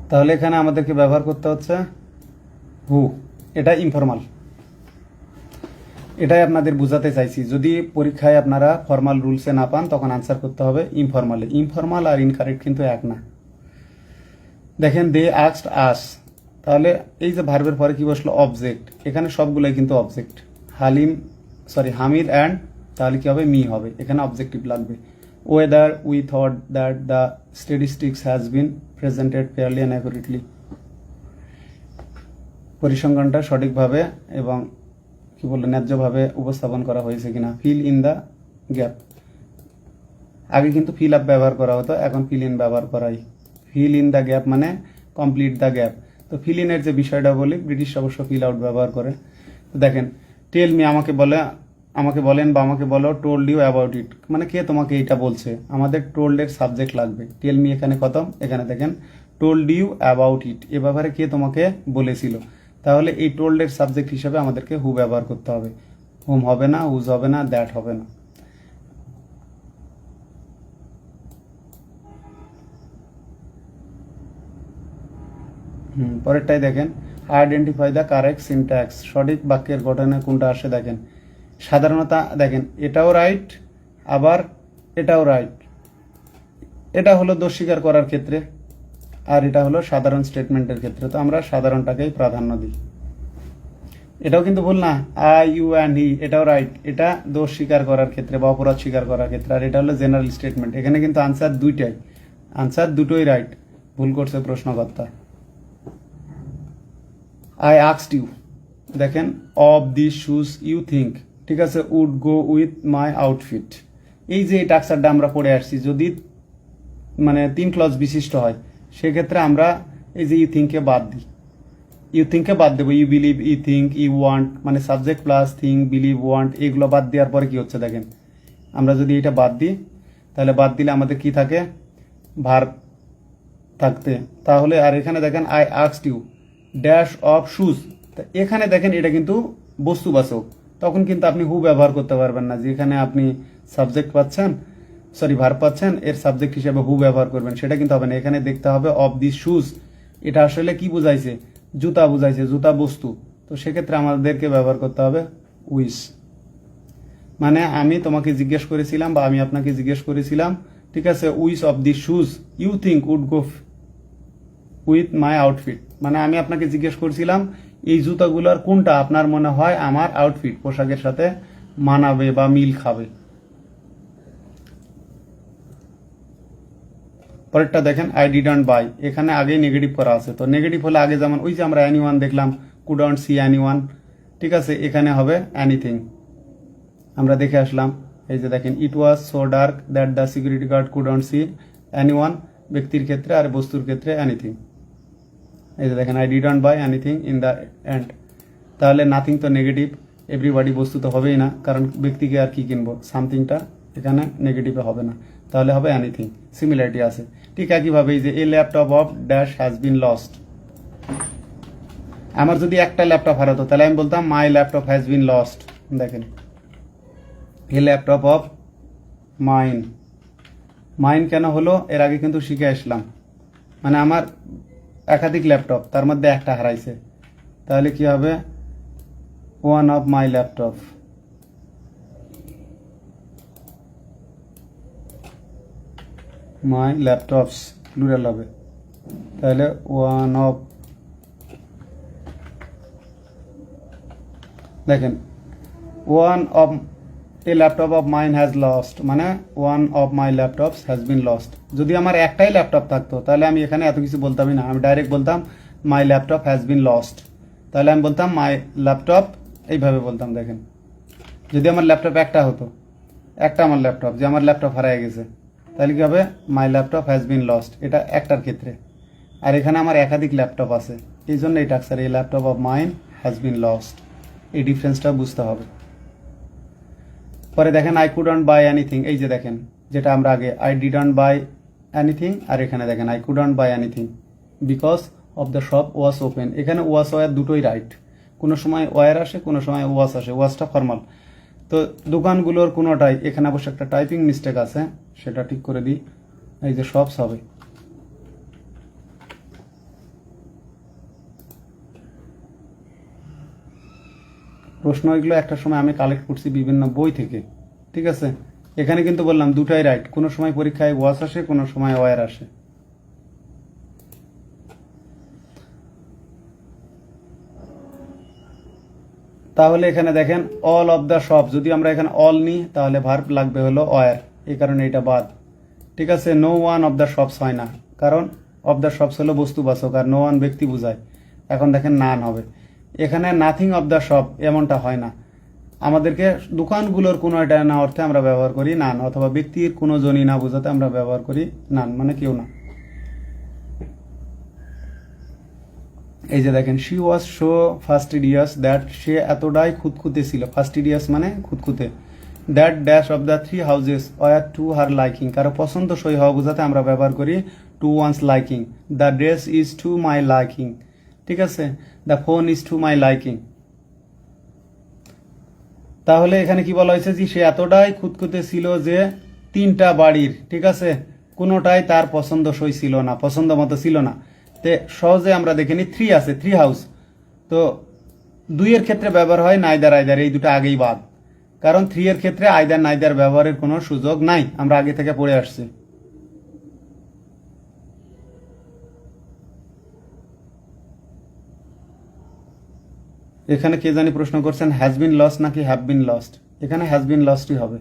তাহলে এখানে আমাদেরকে ব্যবহার করতে হচ্ছে হু, এটা ইনফর্মাল। এটাই আপনাদের বোঝাতে চাইছি, যদি পরীক্ষায় আপনারা ফর্মাল রুলসে না পান তখন আনসার করতে হবে ইনফর্মালে। ইনফর্মাল আর ইনকারেক্ট কিন্তু এক না। দেখেন দে আস্কড আস, তাহলে এই যে ভার্বের পরে কি বসলো অবজেক্ট, এখানে সবগুলোই কিন্তু অবজেক্ট। হামিদ অ্যান্ড, তাহলে কি হবে মি হবে, এখানে অবজেক্টিভ লাগবে। Whether we thought that the statistics has been presented fairly and accurately, পরিসংখ্যানটা সঠিকভাবে এবং কি বললো ন্যায্যভাবে উপস্থাপন করা হয়েছে কিনা। ফিল ইন দ্য গ্যাপ, আগে কিন্তু ফিল আপ ব্যবহার করা হতো, এখন ফিল ইন ব্যবহার করাই। ফিল ইন দ্য গ্যাপ মানে কমপ্লিট দ্য গ্যাপ। তো ফিল ইনের যে বিষয়টা বলি, ব্রিটিশ অবশ্য ফিল আউট ব্যবহার করে। তো দেখেন টেল মি, আমাকে বলেন বা আমাকে বলো, টোল্ড ইউ অ্যাবাউট ইট, মানে কে তোমাকে এটা বলছে। আমাদের টোল্ড এর সাবজেক্ট লাগবে, টেল মি এখানে খতম। এখানে দেখেন টোল্ড ইউ অ্যাবাউট ইট, এ ব্যাপারে কে তোমাকে বলেছিল। তাহলে এই টোল্ড এর সাবজেক্ট হিসেবে আমাদেরকে হু ব্যবহার করতে হবে, হুম হবে না, হুজ হবে না, দ্যাট হবে না। পরেরটাই দেখেন আইডেন্টিফাই দ্য কারেক্ট সিনট্যাক্স, সঠিক বাক্যের গঠনে কোনটা আসে। দেখেন সাধারণত দেখেন এটাও রাইট, আবার এটাও রাইট। এটা হলো দোষ স্বীকার করার ক্ষেত্রে, আর এটা হলো সাধারণ স্টেটমেন্টের ক্ষেত্রে। তো আমরা সাধারণটাকেই প্রাধান্য দিই। এটাও কিন্তু ভুল না, আই ইউ অ্যান্ড হি, এটাও রাইট। এটা দোষ স্বীকার করার ক্ষেত্রে বা অপরাধ স্বীকার করার ক্ষেত্রে, আর এটা হলো জেনারেল স্টেটমেন্ট। এখানে কিন্তু আনসার দুটোই রাইট, ভুল করছে প্রশ্নকর্তা। আই আস্কড ইউ, দেখেন of the shoes you think, ঠিক আছে, would go with my outfit. এই যে এই টাক্সারটা আমরা পড়ে আসছি, যদি মানে 3 ক্লজ বিশিষ্ট হয় সেক্ষেত্রে আমরা এই যে ইউ থিঙ্ককে বাদ দিই, দেবো। You believe, you think, you want, মানে subject plus think, believe, want, এগুলো বাদ দেওয়ার পরে কি হচ্ছে দেখেন, আমরা যদি এটা বাদ দিই তাহলে বাদ দিলে আমাদের কি থাকে, ভার্ব থাকতে। তাহলে আর এখানে দেখেন I asked you dash of shoes, এখানে দেখেন এটা কিন্তু বস্তুবাচক, তখন কিন্তু আপনি হু ব্যবহার করতে পারবেন না। যেখানে আপনি সাবজেক্ট পাচ্ছেন, ভার্ব পাচ্ছেন, এর সাবজেক্ট হিসেবে হু ব্যবহার করবেন, সেটা কিন্তু হবে না। এখানে দেখতে হবে অফ দি শুজ, এটা আসলে কি বুঝাইছে, জুতা বুঝাইছে, জুতা বস্তু। তো সেক্ষেত্রে আমাদেরকে ব্যবহার করতে হবে উইস, মানে আমি তোমাকে জিজ্ঞেস করেছিলাম বা আমি আপনাকে জিজ্ঞেস করেছিলাম, ঠিক আছে, which of the shoes you think would go with my outfit, মানে আমি আপনাকে জিজ্ঞেস করছিলাম এই জুতাগুলোর কোনটা আপনার মনে হয় আমার আউটফিট, পোশাকের সাথে মানাবে বা মিল খাবে। পরেরটা দেখেন আই ডিডন্ট বাই, এখানে আগেই নেগেটিভ করা আছে। তো নেগেটিভ হলে আগে যেমন ওই যে আমরা এনিওয়ান দেখলাম, কুডন্ট সি এনিওয়ান, ঠিক আছে, এখানে হবে এনিথিং। আমরা দেখে আসলাম, এই যে দেখেন it was so dark that the security guard couldn't see anyone, ব্যক্তির ক্ষেত্রে, আর বস্তুর ক্ষেত্রে এনিথিং। এই যে দেখেন I didn't buy anything in the end, তাহলে নাথিং তো নেগেটিভ, এভরিবডি বস্তু তো হবেই না, কারণ ব্যক্তিকে আর কি কিনবো, সামথিংটা এখানে নেগেটিভে হবে না, তাহলে হবে এনিথিং। সিমিলারিটি আছে। ঠিক একইভাবে এই যে এ laptop of dash has been lost, আমার যদি একটা ল্যাপটপ হারাতো তাহলে আমি বলতাম my laptop has been lost. দেখেন এ ল্যাপটপ অফ মাইন কেন হলো, এর আগে কিন্তু শিখে আসলাম, মানে আমার একাধিক ল্যাপটপ, তার মধ্যে একটা হারাইছে, তাহলে কি হবে one of my laptop, my laptops plural হবে, তাহলে ওয়ান অফ, দেখেন one of a laptop of mine has lost, মানে one of my laptops has been lost. যদি আমার একটাই ল্যাপটপ থাকতো তাহলে আমি এখানে এত কিছু বলতামই না, আমি ডাইরেক্ট বলতাম my laptop has been lost, তাহলে আমি বলতাম মাই ল্যাপটপ, এইভাবে বলতাম। দেখেন যদি আমার ল্যাপটপ একটা হতো, একটা আমার ল্যাপটপ, যে আমার ল্যাপটপ হারিয়ে গেছে, তাহলে কি হবে, my laptop has been lost, এটা একটার ক্ষেত্রে। আর এখানে আমার একাধিক ল্যাপটপ আছে, এই জন্য এই টাক্সার এই laptop of mine has been lost, এই ডিফারেন্সটা বুঝতে হবে। পরে দেখেন আই কুডন্ট বাই এনিথিং, এই যে দেখেন যেটা আমরা আগে আই ডিডন্ট বাই এনিথিং, আর এখানে দেখেন I couldn't by anything because of the shop was open. এখানে ওয়াজ ওয়ার দুটোই রাইট, কোনো সময় ওয়ার আসে, কোনো সময় ওয়াজ আসে, ওয়াজটা ফর্মাল। তো দোকানগুলোর কোনোটাই, এখানে অবশ্য একটা টাইপিং মিস্টেক আছে, সেটা ঠিক করে দিই। এই যে শপস হবে, প্রশ্ন এগুলো একটা সময় আমি কালেক্ট করছি বিভিন্ন বই থেকে, ঠিক আছে। এখানে কিন্তু বললাম দুটাই রাইট, কোনো সময় পরীক্ষায় ওয়াস আসে, কোনো সময় ওয়ার আসে। তাহলে এখানে দেখেন অল অফ দ্য শপ, যদি আমরা এখানে অল নিই তাহলে ভার্ব লাগবে হলো ওয়ার, এই কারণে এটা বাদ, ঠিক আছে। No one of the shops হয় না, কারণ অফ দ্য শপস হলো বস্তুবাচক, আর নো ওয়ান ব্যক্তি বোঝায়। এখন দেখেন নান হবে, এখানে নাথিং অফ দ্য শপ এমনটা হয় না, আমাদেরকে দোকানগুলোর কোনো একটা না অর্থে আমরা ব্যবহার করি নান, অথবা ব্যক্তির কোনো জনই না বোঝাতে আমরা ব্যবহার করি নান, মানে কেউ না। এই যে দেখেন she was so fastidious that, সে এতটাই খুঁতখুঁতে ছিল, ফাস্টিডিয়াস মানে খুঁতখুঁতে। That dash of the three houses were to her liking, কারো পছন্দসই হওয়া বোঝাতে আমরা ব্যবহার করি to one's liking. The dress is to my liking, ঠিক আছে। The phone is to my liking. তাহলে এখানে কি বলা হয়েছে, যে সে এতটাই খুঁতখুঁতে ছিল যে তিনটা বাড়ির, ঠিক আছে, কোনোটাই তার পছন্দসই ছিল না, পছন্দ মতো ছিল না। তে সহজে আমরা দেখে নিই থ্রি আছে, থ্রি হাউস, তো দুইয়ের ক্ষেত্রে ব্যবহার হয় নাইদার আইদার, এই দুটো আগেই বাদ, কারণ থ্রি এর ক্ষেত্রে আইদার নাইদার ব্যবহারের কোনো সুযোগ নাই, আমরা আগে থেকে পড়ে আসছি। এখানে কে জানি প্রশ্ন করছেন হ্যাজ বিন লস্ট নাকি হ্যাভ বিন লস্ট, এখানে হ্যাজ বিন লস্টই হবে,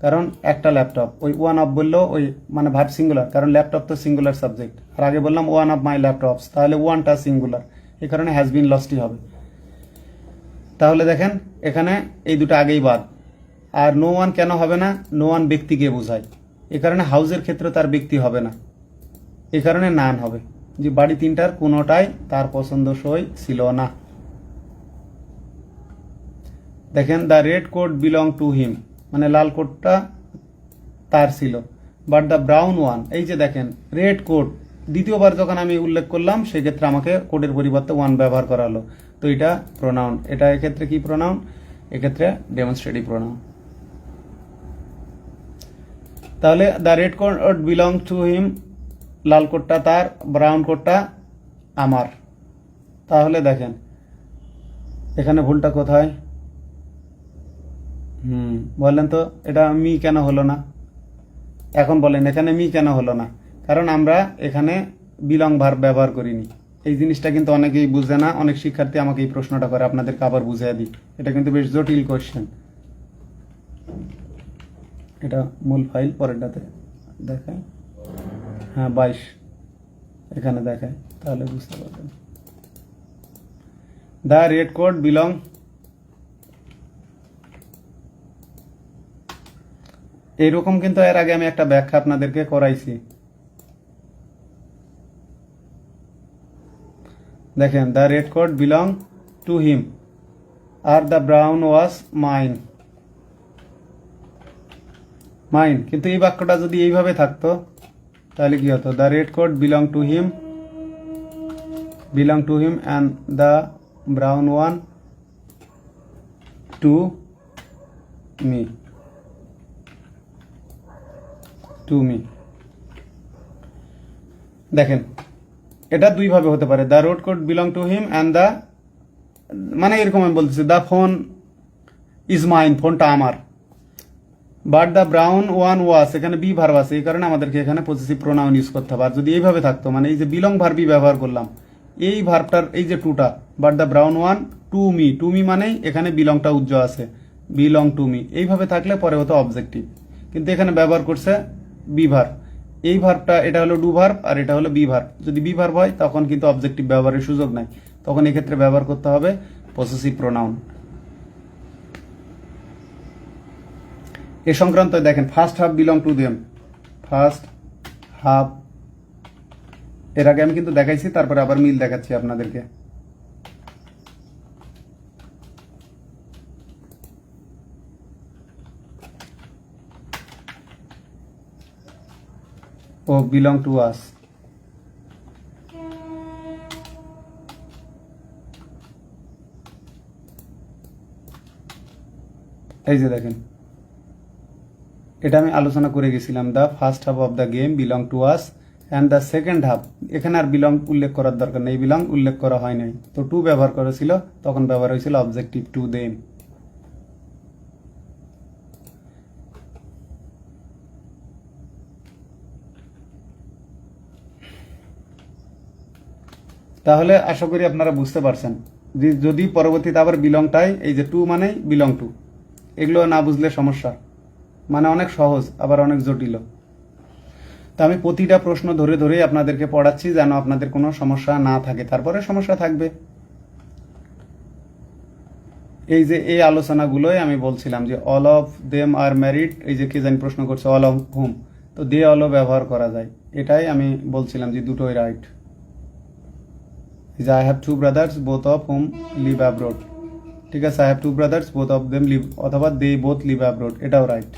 কারণ একটা ল্যাপটপ, ওই ওয়ান অফ বললেও ওই মানে ভার্ব সিঙ্গুলার, কারণ ল্যাপটপ তো সিঙ্গুলার সাবজেক্ট, আর আগে বললাম ওয়ান অফ মাই ল্যাপটপস, তাহলে ওয়ানটা সিঙ্গুলার, এই কারণে হ্যাজ বিন লস্টই হবে। তাহলে দেখেন এখানে এই দুটো আগেই বাদ। আর নো ওয়ান কেন হবে না, নো ওয়ান ব্যক্তিকে বোঝায়, এ কারণে হাউসের ক্ষেত্রে তার ব্যক্তি হবে না, এ কারণে নান হবে, যে বাড়ি তিনটার কোনোটাই তার পছন্দসই ছিল না। দেখেন the red coat belong to him, মানে লাল কোটটা তার ছিল, বাট দ্য ব্রাউন ওয়ান, এই যে দেখেন রেড কোট দ্বিতীয়বার যখন আমি উল্লেখ করলাম সেক্ষেত্রে আমাকে কোটের পরিবর্তে ওয়ান ব্যবহার করা হলো, তো এটা প্রোনাউন, এটা এক্ষেত্রে কি প্রোনাউন, এক্ষেত্রে ডেমনস্ট্রেটিভ প্রোনাউন। তাহলে the red coat belong to him, লাল কোটটা তার, ব্রাউন কোটটা আমার। তাহলে দেখেন এখানে ভুলটা কোথায়, বললেন তো এটা মি কেন হলো না, এখন বলেন এখানে মি কেন হলো না, কারণ আমরা এখানে বিলং ভার্ব ব্যবহার করিনি। এই জিনিসটা কিন্তু অনেকেই বুঝে না, অনেক শিক্ষার্থী আমাকে এই প্রশ্নটা করে, আপনাদেরকে আবার বুঝিয়ে দিই, এটা কিন্তু বেশ জটিল কোয়েশ্চেন। এটা মূল ফাইল, পরেরটাতে দেখায়, হ্যাঁ 22 এখানে দেখায়, তাহলে বুঝতে পারবেন। দ্য রেড কোট বিলং, এইরকম কিন্তু এর আগে আমি একটা ব্যাখ্যা আপনাদেরকে করাইছি। দেখেন the red coat belong to him আর the brown was mine, mine, কিন্তু এই বাক্যটা যদি এইভাবে থাকতো তাহলে কি হতো, the red coat belong to him and the brown one to me, দেখেন এটা দুইভাবে হতে পারে, the red coat belong to him and the মানে এরকম আমি বলতেছি, দ্য ফোন ইজ মাইন, ফোনটা আমার। বাট দ্য ব্রাউন ওয়ান ওয়াস, এখানে বি ভার্ব আছে, এই কারণে আমাদেরকে এখানে পজিটিভ প্রোনাউন ইউজ করতে হবে। আর যদি এইভাবে থাকতো, মানে এই যে বিলং ভার্বই ব্যবহার করলাম, এই ভার্বটার এই যে টুটা, but the brown one to me, to me মানেই এখানে বিলংটা উজ্জ্বল আছে, বিলং টু মি, এইভাবে থাকলে পরে হতো অবজেক্টিভ। কিন্তু এখানে ব্যবহার করছে বি ভার্ব, এই ভার্বটা এটা হলো ডু ভার্ব আর এটা হলো বি ভার্ব। যদি বি ভার্ব হয় তখন কিন্তু অবজেক্টিভ ব্যবহারের সুযোগ নাই, তখন এক্ষেত্রে ব্যবহার করতে হবে পসেসিভ প্রোনাউন। এ সংক্রান্ত দেখেন, first half belong to them, first half, এর আগে আমি কিন্তু দেখাইছি, তারপরে আবার মিল দেখাচ্ছি আপনাদেরকে। ও বিলং টু আস, এই যে দেখেন, এটা আমি আলোচনা করে গেছিলাম, the first half of the game belong to us and the second half, এখানে আর বিলং উল্লেখ করার দরকার নেই, বিলং উল্লেখ করা হয় নাই, তো টু ব্যবহার করেছিল, তখন ব্যবহার হয়েছিল অবজেক্টিভ টু দেম। তাহলে আশা করি আপনারা বুঝতে পারছেন, যদি পরবর্তীতে আবার বিলংটাই এই যে টু মানেই বিলং টু, এগুলো না বুঝলে সমস্যা, মানে অনেক সহজ আবার অনেক জটিল। তা আমি প্রতিটা প্রশ্ন ধরে ধরেই আপনাদেরকে পড়াচ্ছি যেন আপনাদের কোনো সমস্যা না থাকে, তারপরে সমস্যা থাকবে। এই যে এই আলোচনাগুলোই আমি বলছিলাম যে all of them are married, এই যে কে জানি প্রশ্ন করছে অল অফ হুম, তো দে অলও ব্যবহার করা যায়, এটাই আমি বলছিলাম যে দুটোই right. I have two brothers both of whom live abroad, ঠিক আছে, I have two brothers both of them live, অথবা দে বোথ লিভ অ্যাব্রোড, এটাও রাইট।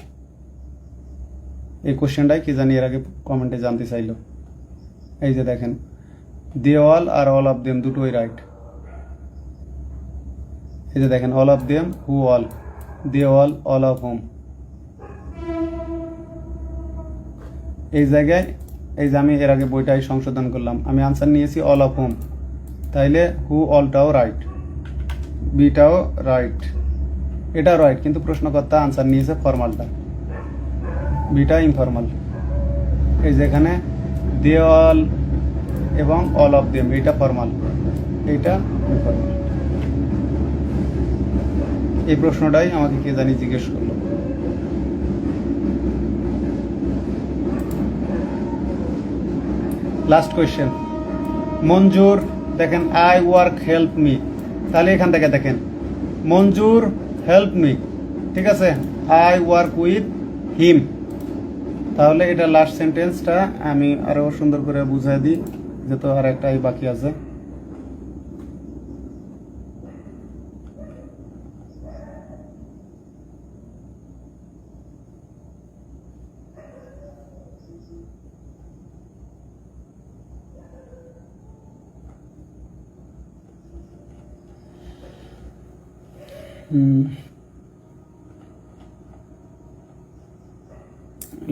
এই কোশ্চেনটাই কি জানি এর আগে কমেন্টে জানতে চাইলো। এই যে দেখেন, they all R all of them দুটোই রাইট। এই যে দেখেন, all of them who all, they all of whom. এই জায়গায় এই যে আমি এর আগে বইটাই সংশোধন করলাম, আমি আনসার নিয়েছি অল অফ হুম, তাইলে হু অলটাও রাইট, বিটাও রাইট, এটাও রাইট, কিন্তু প্রশ্নকর্তা আনসার নিয়েছে ফর্মালটা, বিটা ইনফর্মাল। এই যেখানে দে অল এবং অল অফ দেম, এটা ফর্মাল, এইটা ইনফর্মাল। এই প্রশ্নটাই আমাকে কে জানি জিজ্ঞেস করলো। লাস্ট কোয়েশ্চেন, মঞ্জুর, দেখেন আই ওয়ার্ক হেল্প মি, তাহলে এখান থেকে দেখেন মঞ্জুর হেল্প মি, ঠিক আছে, আই ওয়ার্ক উইথ হিম, তাহলে এটা লাস্ট সেন্টেন্সটা আমি আরো সুন্দর করে বুঝাই দিই, যেহেতু আর একটাই বাকি আছে।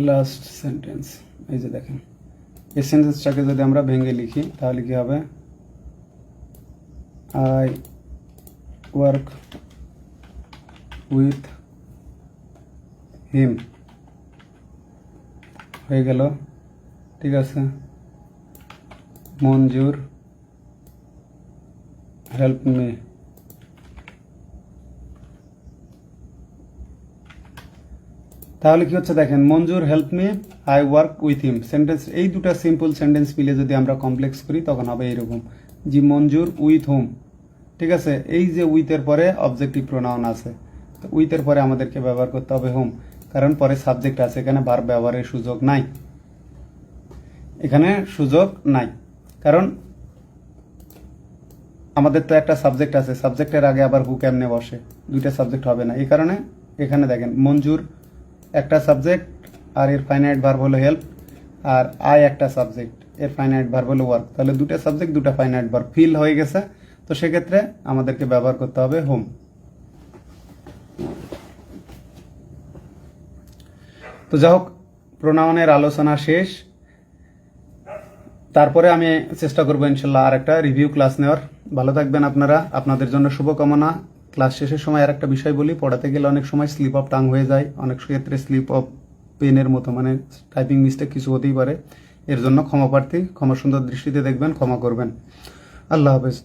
লাস্ট সেন্টেন্স, এই যে দেখেন, এই সেন্টেন্সটাকে যদি আমরা ভেঙে লিখি তাহলে কি হবে, আই ওয়ার্ক উইথ হিম, হয়ে গেল, ঠিক আছে, মঞ্জুর হেল্প মি, তাহলে কি হচ্ছে দেখেন, Manjur help me, I work with him, sentence এই দুটা সিম্পল সেন্টেন্স মিলে যদি আমরা কমপ্লেক্স করি তখন হবে এইরকম, জি মঞ্জুর উইথ হুম, ঠিক আছে, এই যে উইথের পরে অবজেক্টিভ প্রোনাউন আছে, তো উইথের পরে আমাদেরকে ব্যবহার করতে হবে হুম, কারণ পরে সাবজেক্ট আছে, এখানে ভার্ব ব্যবহারের সুযোগ নাই, এখানে সুযোগ নাই, কারণ আমাদের তো একটা সাবজেক্ট আছে, সাবজেক্টের আগে আবার হু কেমনে বসে, দুইটা সাবজেক্ট হবে না, এই কারণে এখানে দেখেন মঞ্জুর একটা সাবজেক্ট আর এর ফাইনাইট ভার্ব হলো হেল্প, আর আই একটা সাবজেক্ট, এর ফাইনাইট ভার্ব হলো ওয়ার্ক, তাহলে দুটো সাবজেক্ট দুটো ফাইনাইট ভার্ব ফিল হয়ে গেছে, তো সেক্ষেত্রে আমাদেরকে ব্যবহার করতে হবে হোম। তো যাই হোক, প্রোনাউনের আলোচনা শেষ। তারপরে আমি চেষ্টা করবো ইনশাল্লাহ আর একটা রিভিউ ক্লাস নেওয়ার। ভালো থাকবেন আপনারা, আপনাদের জন্য শুভকামনা। ক্লাস শেষের সময় আর একটা বিষয় বলি, পড়াতে গেলে অনেক সময় স্লিপ অফ টাং হয়ে যায়, অনেক ক্ষেত্রে স্লিপ অফ পেনের মতো, মানে টাইপিং মিস্টেক কিছু হতেই পারে। এর জন্য ক্ষমা প্রার্থী, ক্ষমা সুন্দর দৃষ্টিতে দেখবেন, ক্ষমা করবেন। আল্লাহ হাফেজ।